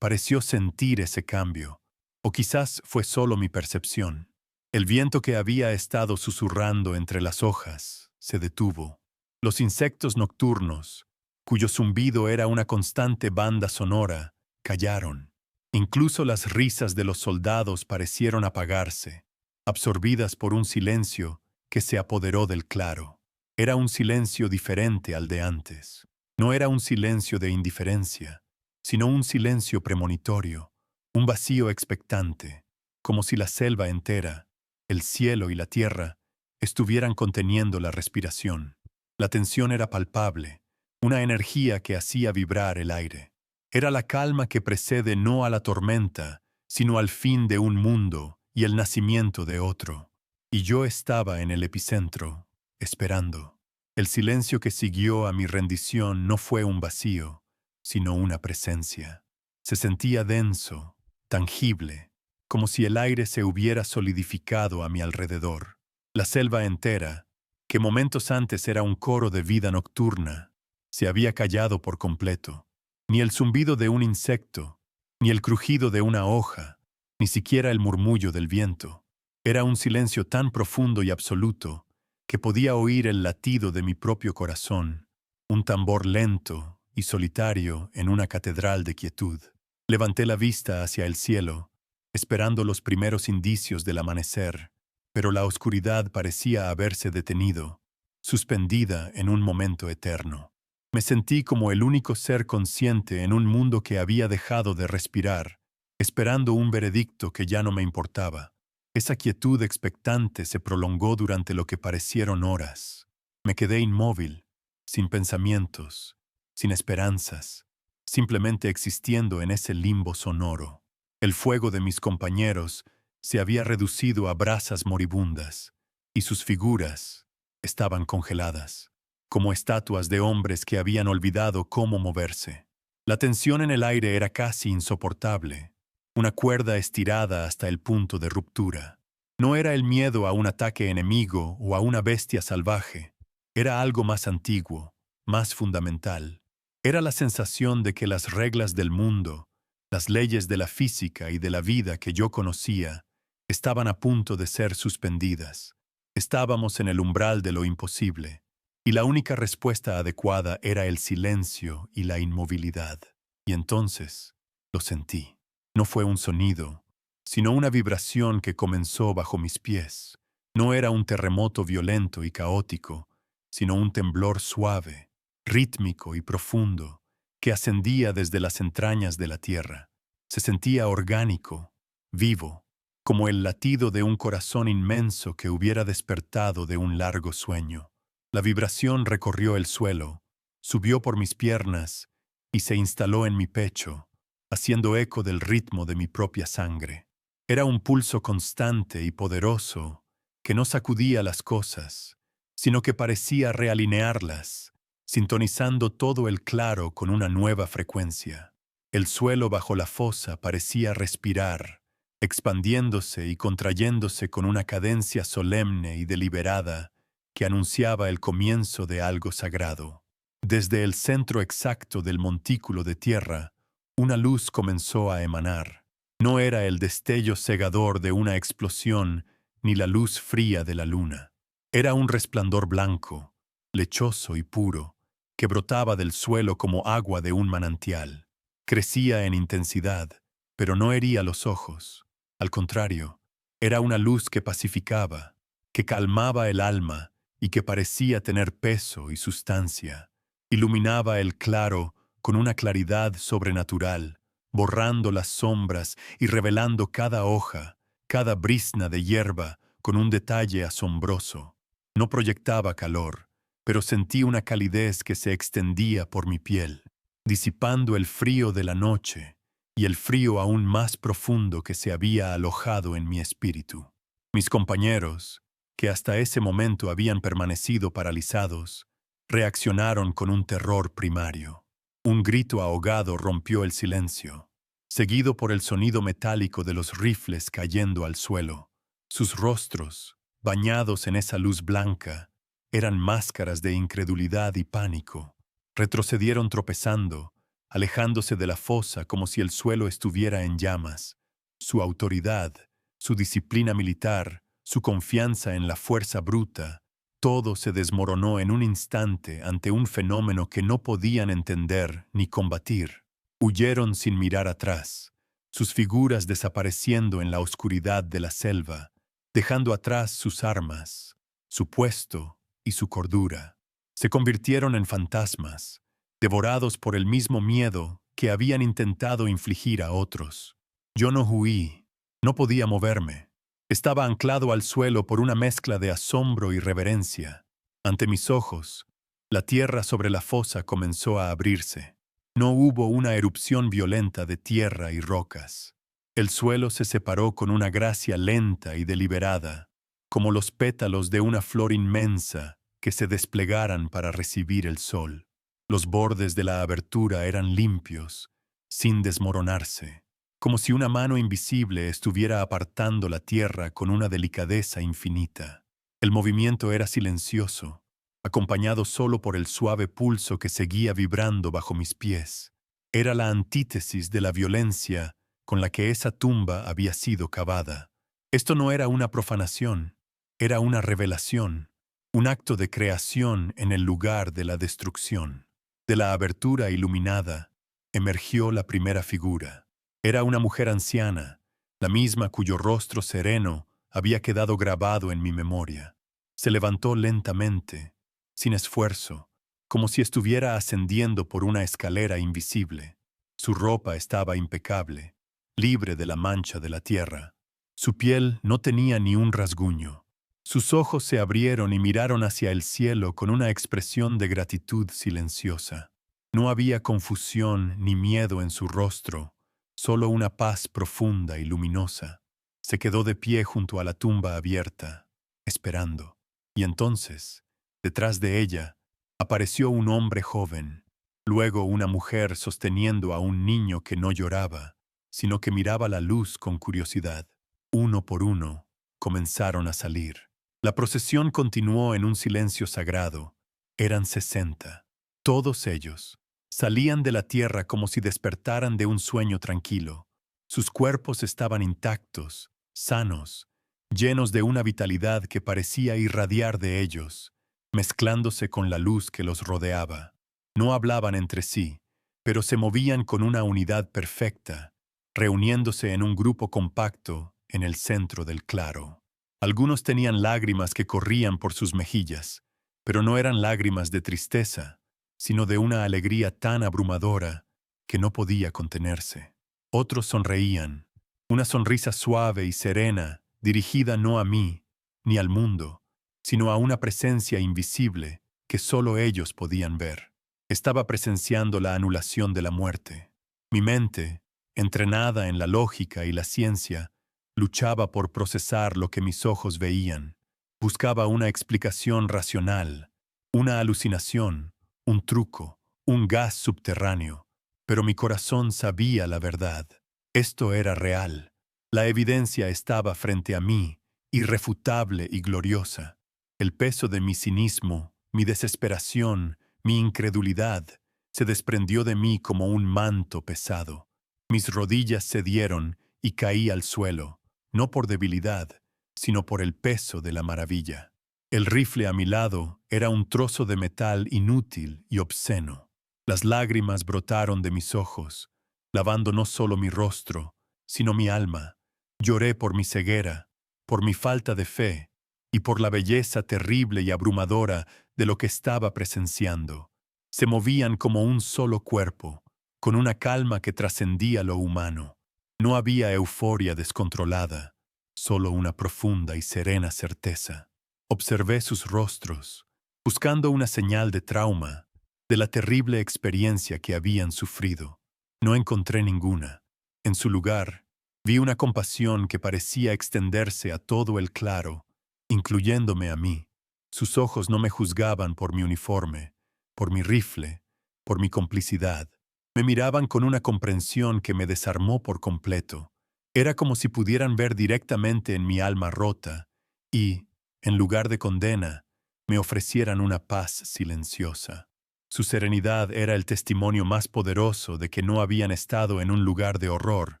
pareció sentir ese cambio, o quizás fue solo mi percepción. El viento que había estado susurrando entre las hojas se detuvo. Los insectos nocturnos, cuyo zumbido era una constante banda sonora, callaron. Incluso las risas de los soldados parecieron apagarse, absorbidas por un silencio que se apoderó del claro. Era un silencio diferente al de antes. No era un silencio de indiferencia, sino un silencio premonitorio, un vacío expectante, como si la selva entera, el cielo y la tierra, estuvieran conteniendo la respiración. La tensión era palpable, una energía que hacía vibrar el aire. Era la calma que precede no a la tormenta, sino al fin de un mundo y el nacimiento de otro. Y yo estaba en el epicentro, esperando. El silencio que siguió a mi rendición no fue un vacío, sino una presencia. Se sentía denso, tangible, como si el aire se hubiera solidificado a mi alrededor. La selva entera, que momentos antes era un coro de vida nocturna, se había callado por completo. Ni el zumbido de un insecto, ni el crujido de una hoja, ni siquiera el murmullo del viento. Era un silencio tan profundo y absoluto que podía oír el latido de mi propio corazón, un tambor lento y solitario en una catedral de quietud. Levanté la vista hacia el cielo, esperando los primeros indicios del amanecer, pero la oscuridad parecía haberse detenido, suspendida en un momento eterno. Me sentí como el único ser consciente en un mundo que había dejado de respirar, esperando un veredicto que ya no me importaba. Esa quietud expectante se prolongó durante lo que parecieron horas. Me quedé inmóvil, sin pensamientos, sin esperanzas, simplemente existiendo en ese limbo sonoro. El fuego de mis compañeros se había reducido a brasas moribundas, y sus figuras estaban congeladas, como estatuas de hombres que habían olvidado cómo moverse. La tensión en el aire era casi insoportable, una cuerda estirada hasta el punto de ruptura. No era el miedo a un ataque enemigo o a una bestia salvaje, era algo más antiguo, más fundamental. Era la sensación de que las reglas del mundo, las leyes de la física y de la vida que yo conocía, estaban a punto de ser suspendidas. Estábamos en el umbral de lo imposible, y la única respuesta adecuada era el silencio y la inmovilidad. Y entonces lo sentí. No fue un sonido, sino una vibración que comenzó bajo mis pies, No era un terremoto violento y caótico, sino un temblor suave, rítmico y profundo, que ascendía desde las entrañas de la tierra. Se sentía orgánico, vivo, como el latido de un corazón inmenso que hubiera despertado de un largo sueño. La vibración recorrió el suelo, subió por mis piernas y se instaló en mi pecho, haciendo eco del ritmo de mi propia sangre. Era un pulso constante y poderoso que no sacudía las cosas, sino que parecía realinearlas, sintonizando todo el claro con una nueva frecuencia. El suelo bajo la fosa parecía respirar, expandiéndose y contrayéndose con una cadencia solemne y deliberada que anunciaba el comienzo de algo sagrado. Desde el centro exacto del montículo de tierra, una luz comenzó a emanar. No era el destello cegador de una explosión ni la luz fría de la luna. Era un resplandor blanco, lechoso y puro, que brotaba del suelo como agua de un manantial. Crecía en intensidad, pero no hería los ojos. Al contrario, era una luz que pacificaba, que calmaba el alma y que parecía tener peso y sustancia. Iluminaba el claro con una claridad sobrenatural, borrando las sombras y revelando cada hoja, cada brizna de hierba con un detalle asombroso. No proyectaba calor, pero sentí una calidez que se extendía por mi piel, disipando el frío de la noche y el frío aún más profundo que se había alojado en mi espíritu. Mis compañeros, que hasta ese momento habían permanecido paralizados, reaccionaron con un terror primario. Un grito ahogado rompió el silencio, seguido por el sonido metálico de los rifles cayendo al suelo. Sus rostros, bañados en esa luz blanca, eran máscaras de incredulidad y pánico. Retrocedieron tropezando, alejándose de la fosa como si el suelo estuviera en llamas. Su autoridad, su disciplina militar, su confianza en la fuerza bruta, todo se desmoronó en un instante ante un fenómeno que no podían entender ni combatir. Huyeron sin mirar atrás, sus figuras desapareciendo en la oscuridad de la selva, dejando atrás sus armas, su puesto y su cordura. Se convirtieron en fantasmas, devorados por el mismo miedo que habían intentado infligir a otros. Yo no huí, no podía moverme. Estaba anclado al suelo por una mezcla de asombro y reverencia. Ante mis ojos, la tierra sobre la fosa comenzó a abrirse. No hubo una erupción violenta de tierra y rocas. El suelo se separó con una gracia lenta y deliberada, como los pétalos de una flor inmensa que se desplegaran para recibir el sol. Los bordes de la abertura eran limpios, sin desmoronarse, como si una mano invisible estuviera apartando la tierra con una delicadeza infinita. El movimiento era silencioso, acompañado solo por el suave pulso que seguía vibrando bajo mis pies. Era la antítesis de la violencia con la que esa tumba había sido cavada. Esto no era una profanación, era una revelación, un acto de creación en el lugar de la destrucción. De la abertura iluminada emergió la primera figura. Era una mujer anciana, la misma cuyo rostro sereno había quedado grabado en mi memoria. Se levantó lentamente, sin esfuerzo, como si estuviera ascendiendo por una escalera invisible. Su ropa estaba impecable, libre de la mancha de la tierra. Su piel no tenía ni un rasguño. Sus ojos se abrieron y miraron hacia el cielo con una expresión de gratitud silenciosa. No había confusión ni miedo en su rostro, solo una paz profunda y luminosa. Se quedó de pie junto a la tumba abierta, esperando. Y entonces, detrás de ella, apareció un hombre joven, luego una mujer sosteniendo a un niño que no lloraba, sino que miraba la luz con curiosidad. Uno por uno, comenzaron a salir. La procesión continuó en un silencio sagrado. Eran 60. Todos ellos salían de la tierra como si despertaran de un sueño tranquilo. Sus cuerpos estaban intactos, sanos, llenos de una vitalidad que parecía irradiar de ellos, mezclándose con la luz que los rodeaba. No hablaban entre sí, pero se movían con una unidad perfecta, reuniéndose en un grupo compacto en el centro del claro. Algunos tenían lágrimas que corrían por sus mejillas, pero no eran lágrimas de tristeza, sino de una alegría tan abrumadora que no podía contenerse. Otros sonreían, una sonrisa suave y serena, dirigida no a mí, ni al mundo, sino a una presencia invisible que solo ellos podían ver. Estaba presenciando la anulación de la muerte. Mi mente, entrenada en la lógica y la ciencia, luchaba por procesar lo que mis ojos veían. Buscaba una explicación racional, una alucinación, un truco, un gas subterráneo. Pero mi corazón sabía la verdad. Esto era real. La evidencia estaba frente a mí, irrefutable y gloriosa. El peso de mi cinismo, mi desesperación, mi incredulidad, se desprendió de mí como un manto pesado. Mis rodillas cedieron y caí al suelo, no por debilidad, sino por el peso de la maravilla. El rifle a mi lado era un trozo de metal inútil y obsceno. Las lágrimas brotaron de mis ojos, lavando no solo mi rostro, sino mi alma. Lloré por mi ceguera, por mi falta de fe y por la belleza terrible y abrumadora de lo que estaba presenciando. Se movían como un solo cuerpo, con una calma que trascendía lo humano. No había euforia descontrolada, solo una profunda y serena certeza. Observé sus rostros, buscando una señal de trauma, de la terrible experiencia que habían sufrido. No encontré ninguna. En su lugar, vi una compasión que parecía extenderse a todo el claro, incluyéndome a mí. Sus ojos no me juzgaban por mi uniforme, por mi rifle, por mi complicidad. Me miraban con una comprensión que me desarmó por completo. Era como si pudieran ver directamente en mi alma rota y, en lugar de condena, me ofrecieran una paz silenciosa. Su serenidad era el testimonio más poderoso de que no habían estado en un lugar de horror,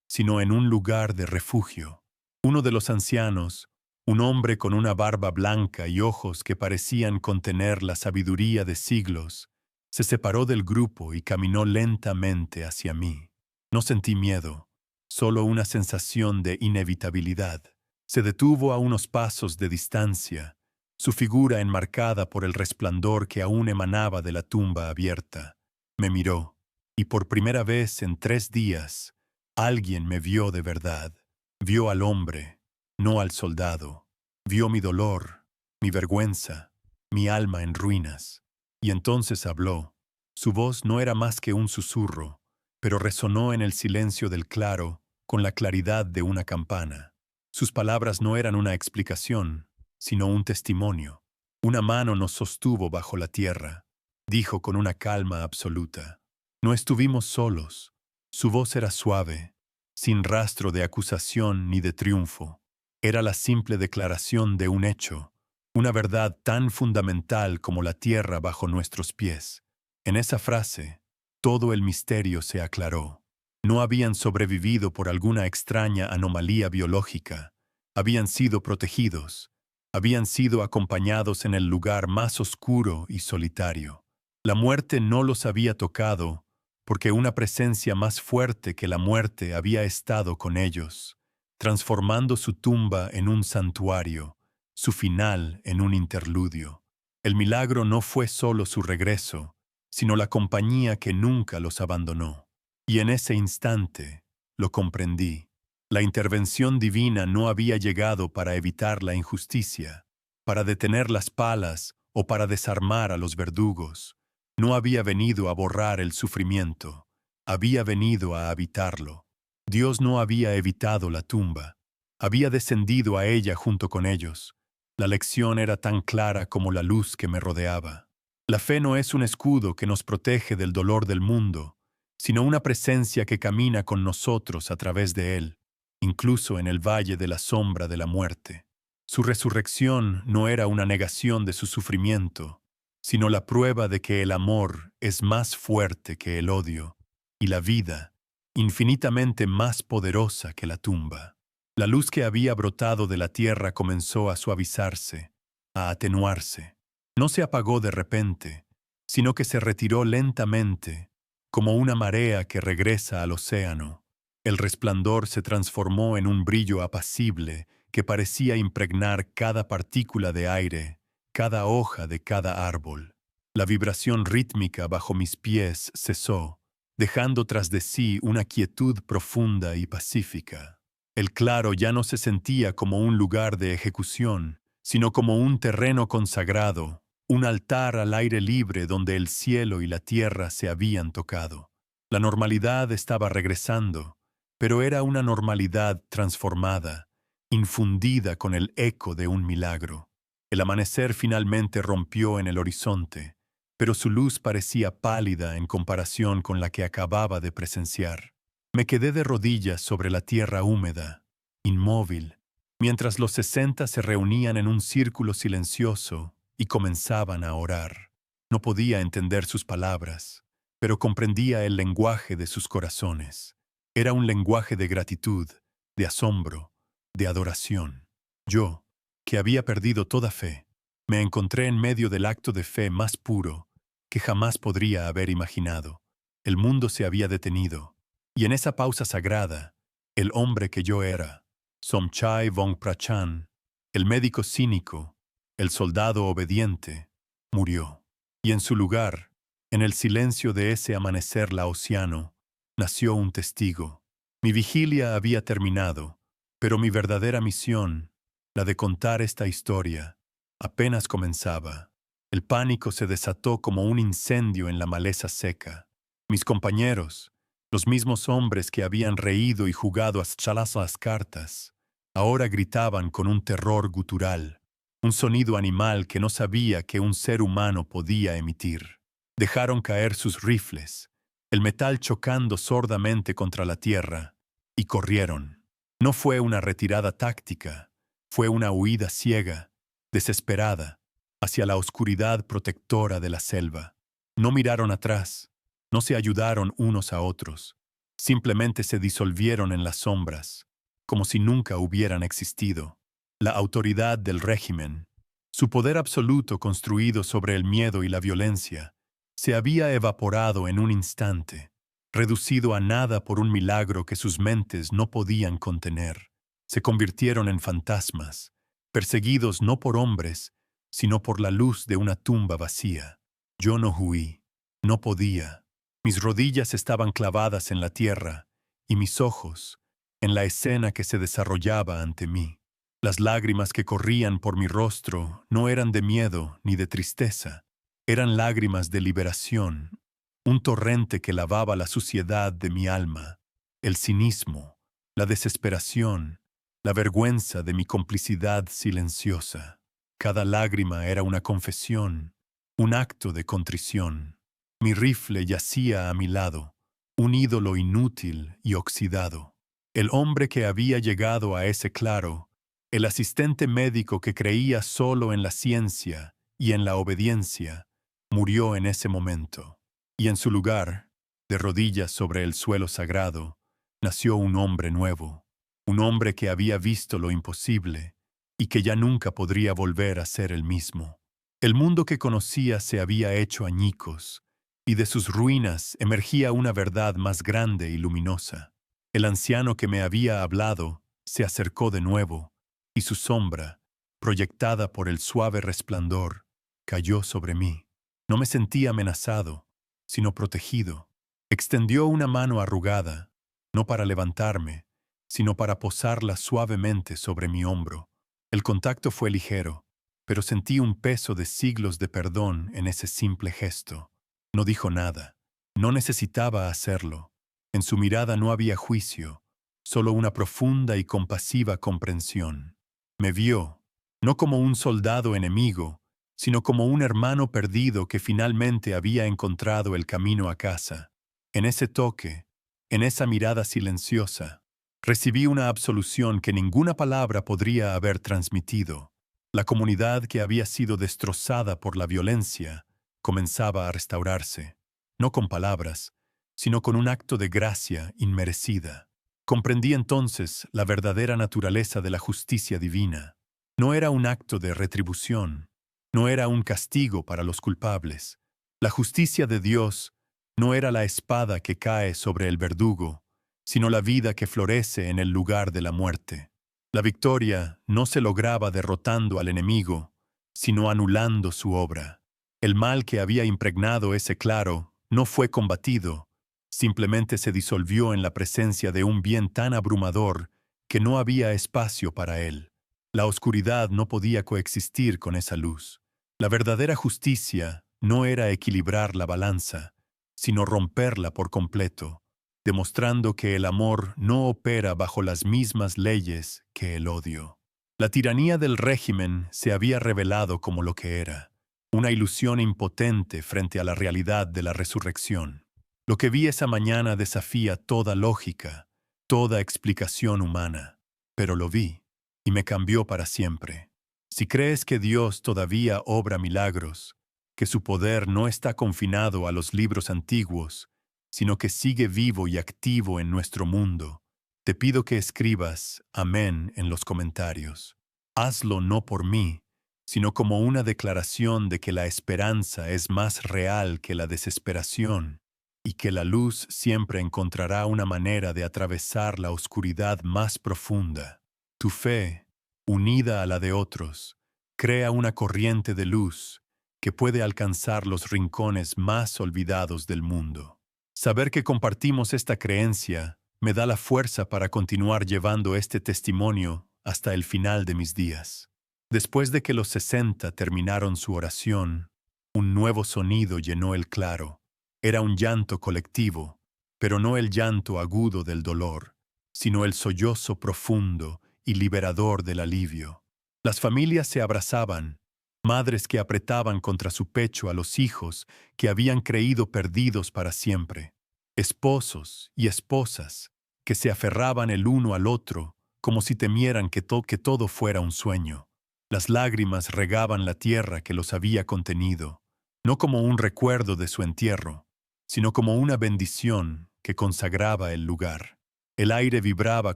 sino en un lugar de refugio. Uno de los ancianos, un hombre con una barba blanca y ojos que parecían contener la sabiduría de siglos, se separó del grupo y caminó lentamente hacia mí. No sentí miedo, solo una sensación de inevitabilidad. Se detuvo a unos pasos de distancia, su figura enmarcada por el resplandor que aún emanaba de la tumba abierta. Me miró, y por primera vez en 3 días, alguien me vio de verdad. Vio al hombre, no al soldado. Vio mi dolor, mi vergüenza, mi alma en ruinas. Y entonces habló. Su voz no era más que un susurro, pero resonó en el silencio del claro con la claridad de una campana. Sus palabras no eran una explicación, sino un testimonio. Una mano nos sostuvo bajo la tierra, dijo con una calma absoluta. No estuvimos solos. Su voz era suave, sin rastro de acusación ni de triunfo. Era la simple declaración de un hecho, una verdad tan fundamental como la tierra bajo nuestros pies. En esa frase, todo el misterio se aclaró. No habían sobrevivido por alguna extraña anomalía biológica. Habían sido protegidos. Habían sido acompañados en el lugar más oscuro y solitario. La muerte no los había tocado porque una presencia más fuerte que la muerte había estado con ellos, transformando su tumba en un santuario, su final en un interludio. El milagro no fue solo su regreso, sino la compañía que nunca los abandonó. Y en ese instante lo comprendí. La intervención divina no había llegado para evitar la injusticia, para detener las palas o para desarmar a los verdugos. No había venido a borrar el sufrimiento, había venido a habitarlo. Dios no había evitado la tumba, había descendido a ella junto con ellos. La lección era tan clara como la luz que me rodeaba. La fe no es un escudo que nos protege del dolor del mundo, sino una presencia que camina con nosotros a través de él, incluso en el valle de la sombra de la muerte. Su resurrección no era una negación de su sufrimiento, sino la prueba de que el amor es más fuerte que el odio, y la vida, infinitamente más poderosa que la tumba. La luz que había brotado de la tierra comenzó a suavizarse, a atenuarse. No se apagó de repente, sino que se retiró lentamente, como una marea que regresa al océano. El resplandor se transformó en un brillo apacible que parecía impregnar cada partícula de aire, cada hoja de cada árbol. La vibración rítmica bajo mis pies cesó, dejando tras de sí una quietud profunda y pacífica. El claro ya no se sentía como un lugar de ejecución, sino como un terreno consagrado, un altar al aire libre donde el cielo y la tierra se habían tocado. La normalidad estaba regresando, pero era una normalidad transformada, infundida con el eco de un milagro. El amanecer finalmente rompió en el horizonte, pero su luz parecía pálida en comparación con la que acababa de presenciar. Me quedé de rodillas sobre la tierra húmeda, inmóvil, mientras los 60 se reunían en un círculo silencioso y comenzaban a orar. No podía entender sus palabras, pero comprendía el lenguaje de sus corazones. Era un lenguaje de gratitud, de asombro, de adoración. Yo, que había perdido toda fe, me encontré en medio del acto de fe más puro que jamás podría haber imaginado. El mundo se había detenido, y en esa pausa sagrada, el hombre que yo era, Somchai Vongprachan, el médico cínico, el soldado obediente, murió. Y en su lugar, en el silencio de ese amanecer laosiano, nació un testigo. Mi vigilia había terminado, pero mi verdadera misión, la de contar esta historia, apenas comenzaba. El pánico se desató como un incendio en la maleza seca. Mis compañeros, los mismos hombres que habían reído y jugado a las cartas, ahora gritaban con un terror gutural, un sonido animal que no sabía que un ser humano podía emitir. Dejaron caer sus rifles, el metal chocando sordamente contra la tierra, y corrieron. No fue una retirada táctica, fue una huida ciega, desesperada, hacia la oscuridad protectora de la selva. No miraron atrás, no se ayudaron unos a otros, simplemente se disolvieron en las sombras, como si nunca hubieran existido. La autoridad del régimen, su poder absoluto construido sobre el miedo y la violencia, se había evaporado en un instante, reducido a nada por un milagro que sus mentes no podían contener. Se convirtieron en fantasmas, perseguidos no por hombres, sino por la luz de una tumba vacía. Yo no huí, no podía. Mis rodillas estaban clavadas en la tierra, y mis ojos, en la escena que se desarrollaba ante mí. Las lágrimas que corrían por mi rostro no eran de miedo ni de tristeza, eran lágrimas de liberación, un torrente que lavaba la suciedad de mi alma, el cinismo, la desesperación, la vergüenza de mi complicidad silenciosa. Cada lágrima era una confesión, un acto de contrición. Mi rifle yacía a mi lado, un ídolo inútil y oxidado. El hombre que había llegado a ese claro, el asistente médico que creía solo en la ciencia y en la obediencia, murió en ese momento. Y en su lugar, de rodillas sobre el suelo sagrado, nació un hombre nuevo, un hombre que había visto lo imposible y que ya nunca podría volver a ser el mismo. El mundo que conocía se había hecho añicos, y de sus ruinas emergía una verdad más grande y luminosa. El anciano que me había hablado se acercó de nuevo, y su sombra, proyectada por el suave resplandor, cayó sobre mí. No me sentí amenazado, sino protegido. Extendió una mano arrugada, no para levantarme, sino para posarla suavemente sobre mi hombro. El contacto fue ligero, pero sentí un peso de siglos de perdón en ese simple gesto. No dijo nada. No necesitaba hacerlo. En su mirada no había juicio, solo una profunda y compasiva comprensión. Me vio, no como un soldado enemigo, sino como un hermano perdido que finalmente había encontrado el camino a casa. En ese toque, en esa mirada silenciosa, recibí una absolución que ninguna palabra podría haber transmitido. La comunidad que había sido destrozada por la violencia comenzaba a restaurarse, no con palabras, sino con un acto de gracia inmerecida. Comprendí entonces la verdadera naturaleza de la justicia divina. No era un acto de retribución, no era un castigo para los culpables. La justicia de Dios no era la espada que cae sobre el verdugo, sino la vida que florece en el lugar de la muerte. La victoria no se lograba derrotando al enemigo, sino anulando su obra. El mal que había impregnado ese claro no fue combatido, simplemente se disolvió en la presencia de un bien tan abrumador que no había espacio para él. La oscuridad no podía coexistir con esa luz. La verdadera justicia no era equilibrar la balanza, sino romperla por completo, demostrando que el amor no opera bajo las mismas leyes que el odio. La tiranía del régimen se había revelado como lo que era, una ilusión impotente frente a la realidad de la resurrección. Lo que vi esa mañana desafía toda lógica, toda explicación humana, pero lo vi y me cambió para siempre. Si crees que Dios todavía obra milagros, que su poder no está confinado a los libros antiguos, sino que sigue vivo y activo en nuestro mundo, te pido que escribas amén en los comentarios. Hazlo no por mí, sino como una declaración de que la esperanza es más real que la desesperación y que la luz siempre encontrará una manera de atravesar la oscuridad más profunda. Tu fe, unida a la de otros, crea una corriente de luz que puede alcanzar los rincones más olvidados del mundo. Saber que compartimos esta creencia me da la fuerza para continuar llevando este testimonio hasta el final de mis días. Después de que los 60 terminaron su oración, un nuevo sonido llenó el claro. Era un llanto colectivo, pero no el llanto agudo del dolor, sino el sollozo profundo y liberador del alivio. Las familias se abrazaban, madres que apretaban contra su pecho a los hijos que habían creído perdidos para siempre, esposos y esposas que se aferraban el uno al otro como si temieran que todo fuera un sueño. Las lágrimas regaban la tierra que los había contenido, no como un recuerdo de su entierro, sino como una bendición que consagraba el lugar. El aire vibraba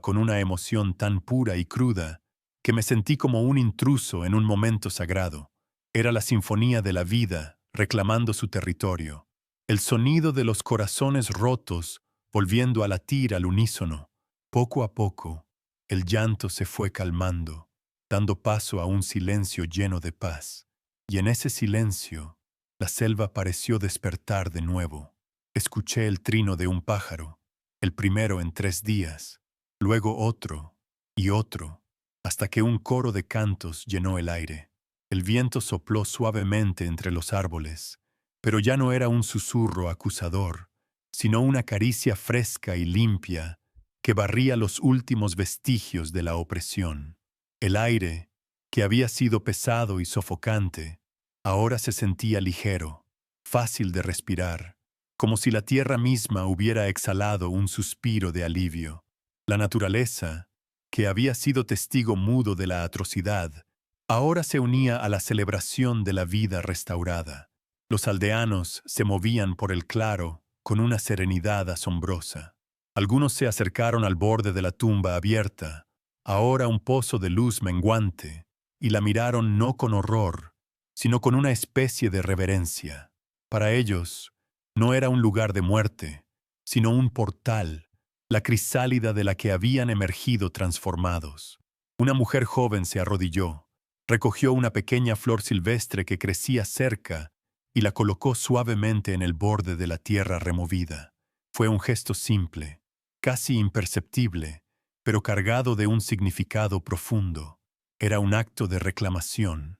con una emoción tan pura y cruda que me sentí como un intruso en un momento sagrado. Era la sinfonía de la vida reclamando su territorio, el sonido de los corazones rotos volviendo a latir al unísono. Poco a poco, el llanto se fue calmando, dando paso a un silencio lleno de paz. Y en ese silencio, la selva pareció despertar de nuevo. Escuché el trino de un pájaro, el primero en 3 días, luego otro y otro, hasta que un coro de cantos llenó el aire. El viento sopló suavemente entre los árboles, pero ya no era un susurro acusador, sino una caricia fresca y limpia que barría los últimos vestigios de la opresión. El aire, que había sido pesado y sofocante, ahora se sentía ligero, fácil de respirar, como si la tierra misma hubiera exhalado un suspiro de alivio. La naturaleza, que había sido testigo mudo de la atrocidad, ahora se unía a la celebración de la vida restaurada. Los aldeanos se movían por el claro con una serenidad asombrosa. Algunos se acercaron al borde de la tumba abierta, ahora un pozo de luz menguante, y la miraron no con horror, sino con una especie de reverencia. Para ellos, no era un lugar de muerte, sino un portal, la crisálida de la que habían emergido transformados. Una mujer joven se arrodilló, recogió una pequeña flor silvestre que crecía cerca y la colocó suavemente en el borde de la tierra removida. Fue un gesto simple, casi imperceptible, pero cargado de un significado profundo. Era un acto de reclamación,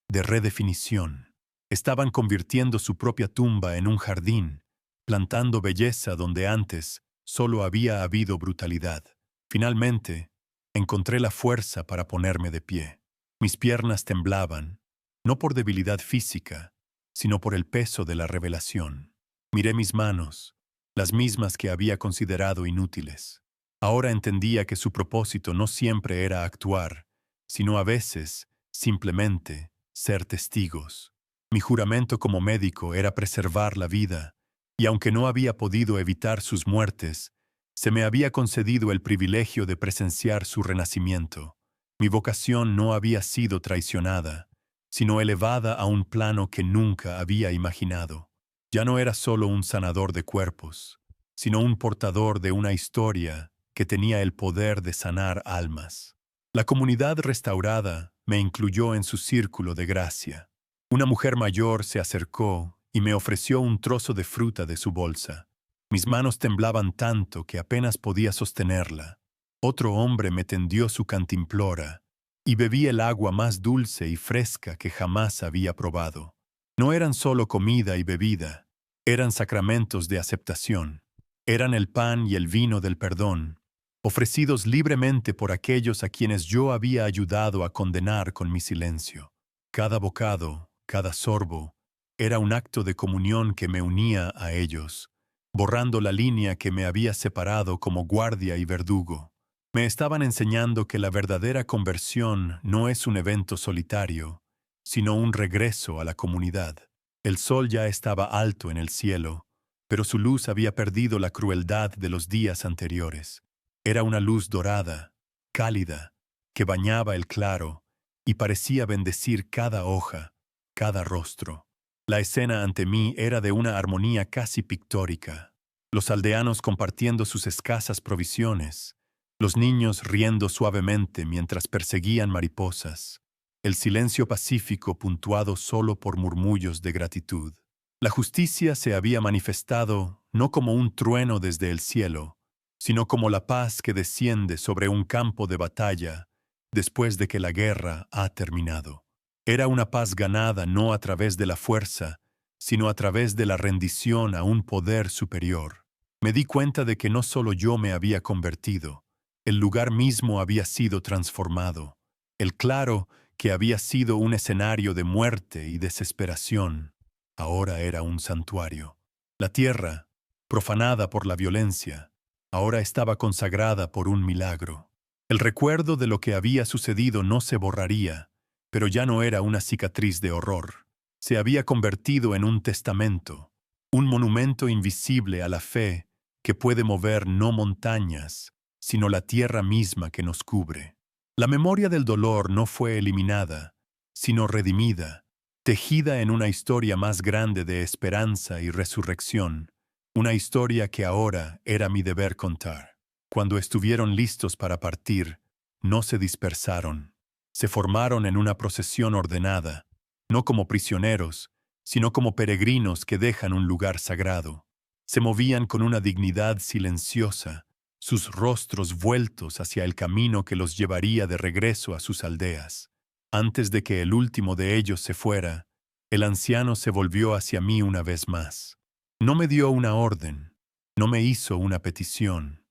de redefinición. Estaban convirtiendo su propia tumba en un jardín, plantando belleza donde antes solo había habido brutalidad. Finalmente, encontré la fuerza para ponerme de pie. Mis piernas temblaban, no por debilidad física, sino por el peso de la revelación. Miré mis manos, las mismas que había considerado inútiles. Ahora entendía que su propósito no siempre era actuar, sino a veces, simplemente, ser testigos. Mi juramento como médico era preservar la vida, y aunque no había podido evitar sus muertes, se me había concedido el privilegio de presenciar su renacimiento. Mi vocación no había sido traicionada, sino elevada a un plano que nunca había imaginado. Ya no era solo un sanador de cuerpos, sino un portador de una historia que tenía el poder de sanar almas. La comunidad restaurada me incluyó en su círculo de gracia. Una mujer mayor se acercó y me ofreció un trozo de fruta de su bolsa. Mis manos temblaban tanto que apenas podía sostenerla. Otro hombre me tendió su cantimplora y bebí el agua más dulce y fresca que jamás había probado. No eran solo comida y bebida, eran sacramentos de aceptación. Eran el pan y el vino del perdón, ofrecidos libremente por aquellos a quienes yo había ayudado a condenar con mi silencio. Cada bocado, cada sorbo, era un acto de comunión que me unía a ellos, borrando la línea que me había separado como guardia y verdugo. Me estaban enseñando que la verdadera conversión no es un evento solitario, sino un regreso a la comunidad. El sol ya estaba alto en el cielo, pero su luz había perdido la crueldad de los días anteriores. Era una luz dorada, cálida, que bañaba el claro y parecía bendecir cada hoja, cada rostro. La escena ante mí era de una armonía casi pictórica. Los aldeanos compartiendo sus escasas provisiones, los niños riendo suavemente mientras perseguían mariposas, el silencio pacífico puntuado solo por murmullos de gratitud. La justicia se había manifestado no como un trueno desde el cielo, sino como la paz que desciende sobre un campo de batalla después de que la guerra ha terminado. Era una paz ganada no a través de la fuerza, sino a través de la rendición a un poder superior. Me di cuenta de que no solo yo me había convertido, el lugar mismo había sido transformado. El claro, que había sido un escenario de muerte y desesperación, ahora era un santuario. La tierra, profanada por la violencia, ahora estaba consagrada por un milagro. El recuerdo de lo que había sucedido no se borraría, pero ya no era una cicatriz de horror. Se había convertido en un testamento, un monumento invisible a la fe que puede mover no montañas, sino la tierra misma que nos cubre. La memoria del dolor no fue eliminada, sino redimida, tejida en una historia más grande de esperanza y resurrección, una historia que ahora era mi deber contar. Cuando estuvieron listos para partir, no se dispersaron. Se formaron en una procesión ordenada, no como prisioneros, sino como peregrinos que dejan un lugar sagrado. Se movían con una dignidad silenciosa, sus rostros vueltos hacia el camino que los llevaría de regreso a sus aldeas. Antes de que el último de ellos se fuera, el anciano se volvió hacia mí una vez más. No me dio una orden, no me hizo una petición.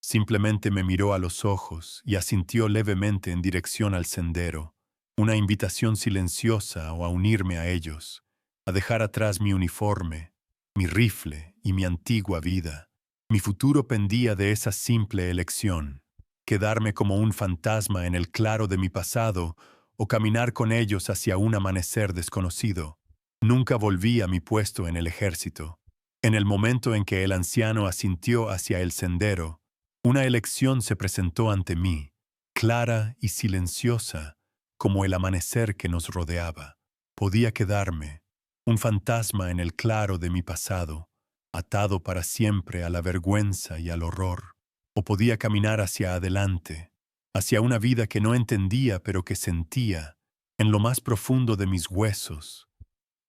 Simplemente me miró a los ojos y asintió levemente en dirección al sendero, una invitación silenciosa a unirme a ellos, a dejar atrás mi uniforme, mi rifle y mi antigua vida. Mi futuro pendía de esa simple elección, quedarme como un fantasma en el claro de mi pasado o caminar con ellos hacia un amanecer desconocido. Nunca volví a mi puesto en el ejército. En el momento en que el anciano asintió hacia el sendero, una elección se presentó ante mí, clara y silenciosa, como el amanecer que nos rodeaba. Podía quedarme, un fantasma en el claro de mi pasado, atado para siempre a la vergüenza y al horror, o podía caminar hacia adelante, hacia una vida que no entendía pero que sentía, en lo más profundo de mis huesos,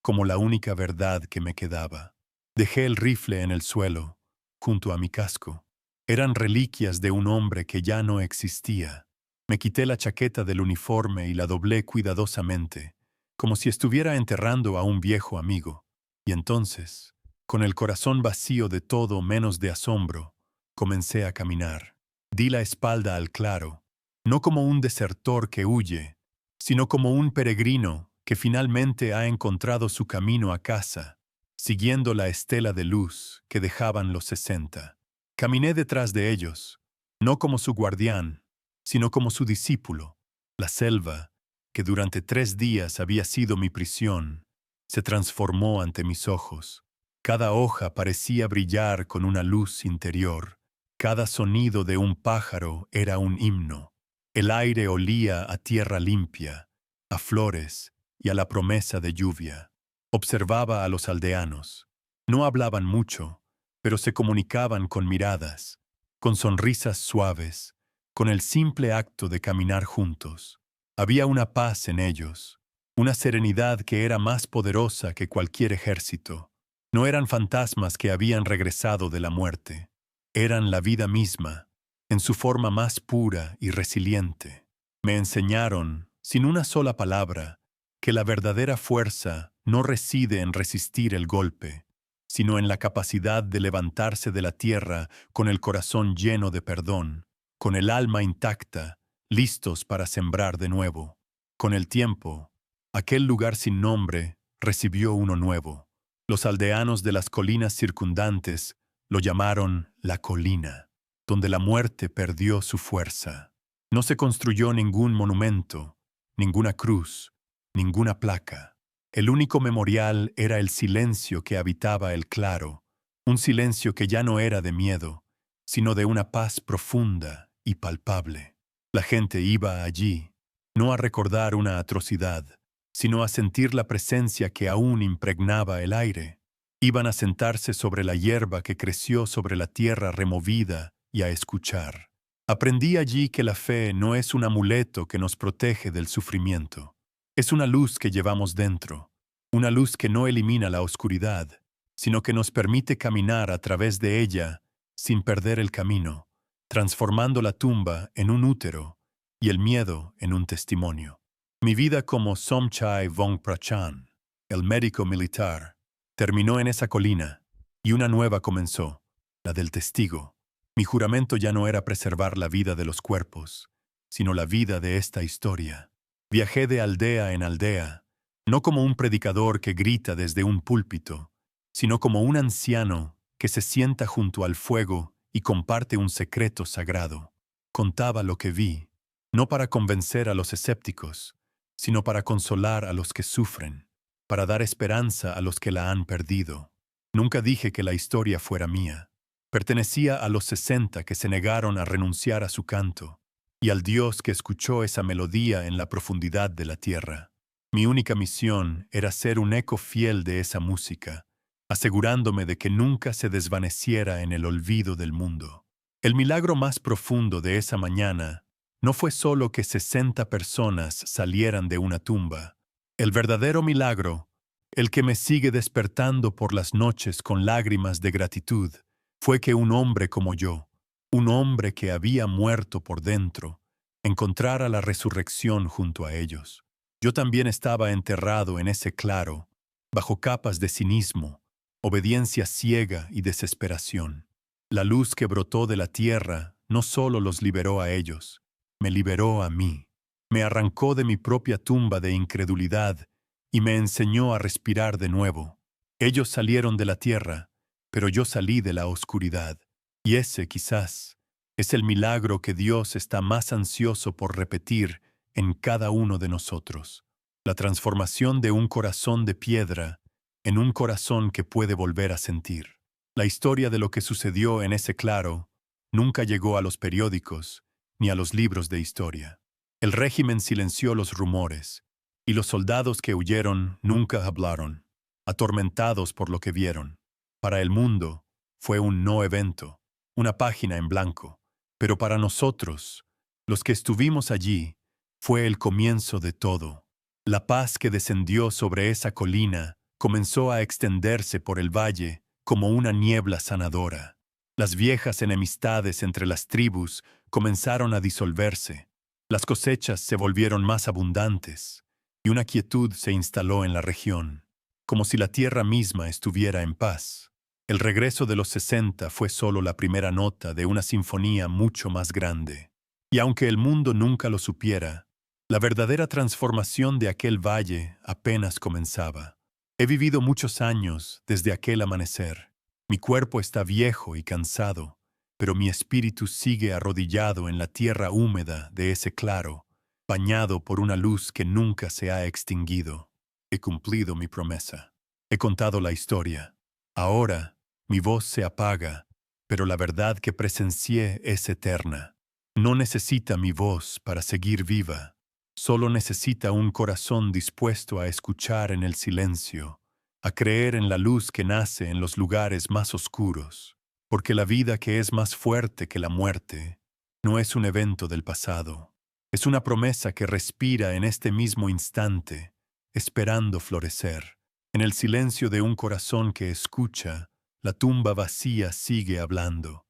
como la única verdad que me quedaba. Dejé el rifle en el suelo, junto a mi casco. Eran reliquias de un hombre que ya no existía. Me quité la chaqueta del uniforme y la doblé cuidadosamente, como si estuviera enterrando a un viejo amigo. Y entonces, con el corazón vacío de todo menos de asombro, comencé a caminar. Di la espalda al claro, no como un desertor que huye, sino como un peregrino que finalmente ha encontrado su camino a casa, siguiendo la estela de luz que dejaban los 60. Caminé detrás de ellos, no como su guardián, sino como su discípulo. La selva, que durante 3 días había sido mi prisión, se transformó ante mis ojos. Cada hoja parecía brillar con una luz interior. Cada sonido de un pájaro era un himno. El aire olía a tierra limpia, a flores y a la promesa de lluvia. Observaba a los aldeanos. No hablaban mucho, pero se comunicaban con miradas, con sonrisas suaves, con el simple acto de caminar juntos. Había una paz en ellos, una serenidad que era más poderosa que cualquier ejército. No eran fantasmas que habían regresado de la muerte. Eran la vida misma, en su forma más pura y resiliente. Me enseñaron, sin una sola palabra, que la verdadera fuerza no reside en resistir el golpe, sino en la capacidad de levantarse de la tierra con el corazón lleno de perdón, con el alma intacta, listos para sembrar de nuevo. Con el tiempo, aquel lugar sin nombre recibió uno nuevo. Los aldeanos de las colinas circundantes lo llamaron la colina, donde la muerte perdió su fuerza. No se construyó ningún monumento, ninguna cruz, ninguna placa. El único memorial era el silencio que habitaba el claro, un silencio que ya no era de miedo, sino de una paz profunda y palpable. La gente iba allí, no a recordar una atrocidad, sino a sentir la presencia que aún impregnaba el aire. Iban a sentarse sobre la hierba que creció sobre la tierra removida y a escuchar. Aprendí allí que la fe no es un amuleto que nos protege del sufrimiento. Es una luz que llevamos dentro, una luz que no elimina la oscuridad, sino que nos permite caminar a través de ella sin perder el camino, transformando la tumba en un útero y el miedo en un testimonio. Mi vida como Somchai Vongprachan, el médico militar, terminó en esa colina y una nueva comenzó, la del testigo. Mi juramento ya no era preservar la vida de los cuerpos, sino la vida de esta historia. Viajé de aldea en aldea, no como un predicador que grita desde un púlpito, sino como un anciano que se sienta junto al fuego y comparte un secreto sagrado. Contaba lo que vi, no para convencer a los escépticos, sino para consolar a los que sufren, para dar esperanza a los que la han perdido. Nunca dije que la historia fuera mía. Pertenecía a los 60 que se negaron a renunciar a su canto, y al Dios que escuchó esa melodía en la profundidad de la tierra. Mi única misión era ser un eco fiel de esa música, asegurándome de que nunca se desvaneciera en el olvido del mundo. El milagro más profundo de esa mañana no fue solo que 60 personas salieran de una tumba. El verdadero milagro, el que me sigue despertando por las noches con lágrimas de gratitud, fue que un hombre como yo, un hombre que había muerto por dentro, encontrara la resurrección junto a ellos. Yo también estaba enterrado en ese claro, bajo capas de cinismo, obediencia ciega y desesperación. La luz que brotó de la tierra no solo los liberó a ellos, me liberó a mí. Me arrancó de mi propia tumba de incredulidad y me enseñó a respirar de nuevo. Ellos salieron de la tierra, pero yo salí de la oscuridad. Y ese, quizás, es el milagro que Dios está más ansioso por repetir en cada uno de nosotros. La transformación de un corazón de piedra en un corazón que puede volver a sentir. La historia de lo que sucedió en ese claro nunca llegó a los periódicos ni a los libros de historia. El régimen silenció los rumores, y los soldados que huyeron nunca hablaron, atormentados por lo que vieron. Para el mundo, fue un no evento, una página en blanco, pero para nosotros, los que estuvimos allí, fue el comienzo de todo. La paz que descendió sobre esa colina comenzó a extenderse por el valle como una niebla sanadora. Las viejas enemistades entre las tribus comenzaron a disolverse. Las cosechas se volvieron más abundantes y una quietud se instaló en la región, como si la tierra misma estuviera en paz. El regreso de los 60 fue solo la primera nota de una sinfonía mucho más grande. Y aunque el mundo nunca lo supiera, la verdadera transformación de aquel valle apenas comenzaba. He vivido muchos años desde aquel amanecer. Mi cuerpo está viejo y cansado, pero mi espíritu sigue arrodillado en la tierra húmeda de ese claro, bañado por una luz que nunca se ha extinguido. He cumplido mi promesa. He contado la historia. Ahora, mi voz se apaga, pero la verdad que presencié es eterna. No necesita mi voz para seguir viva. Solo necesita un corazón dispuesto a escuchar en el silencio, a creer en la luz que nace en los lugares más oscuros, porque la vida que es más fuerte que la muerte no es un evento del pasado. Es una promesa que respira en este mismo instante, esperando florecer. En el silencio de un corazón que escucha, la tumba vacía sigue hablando.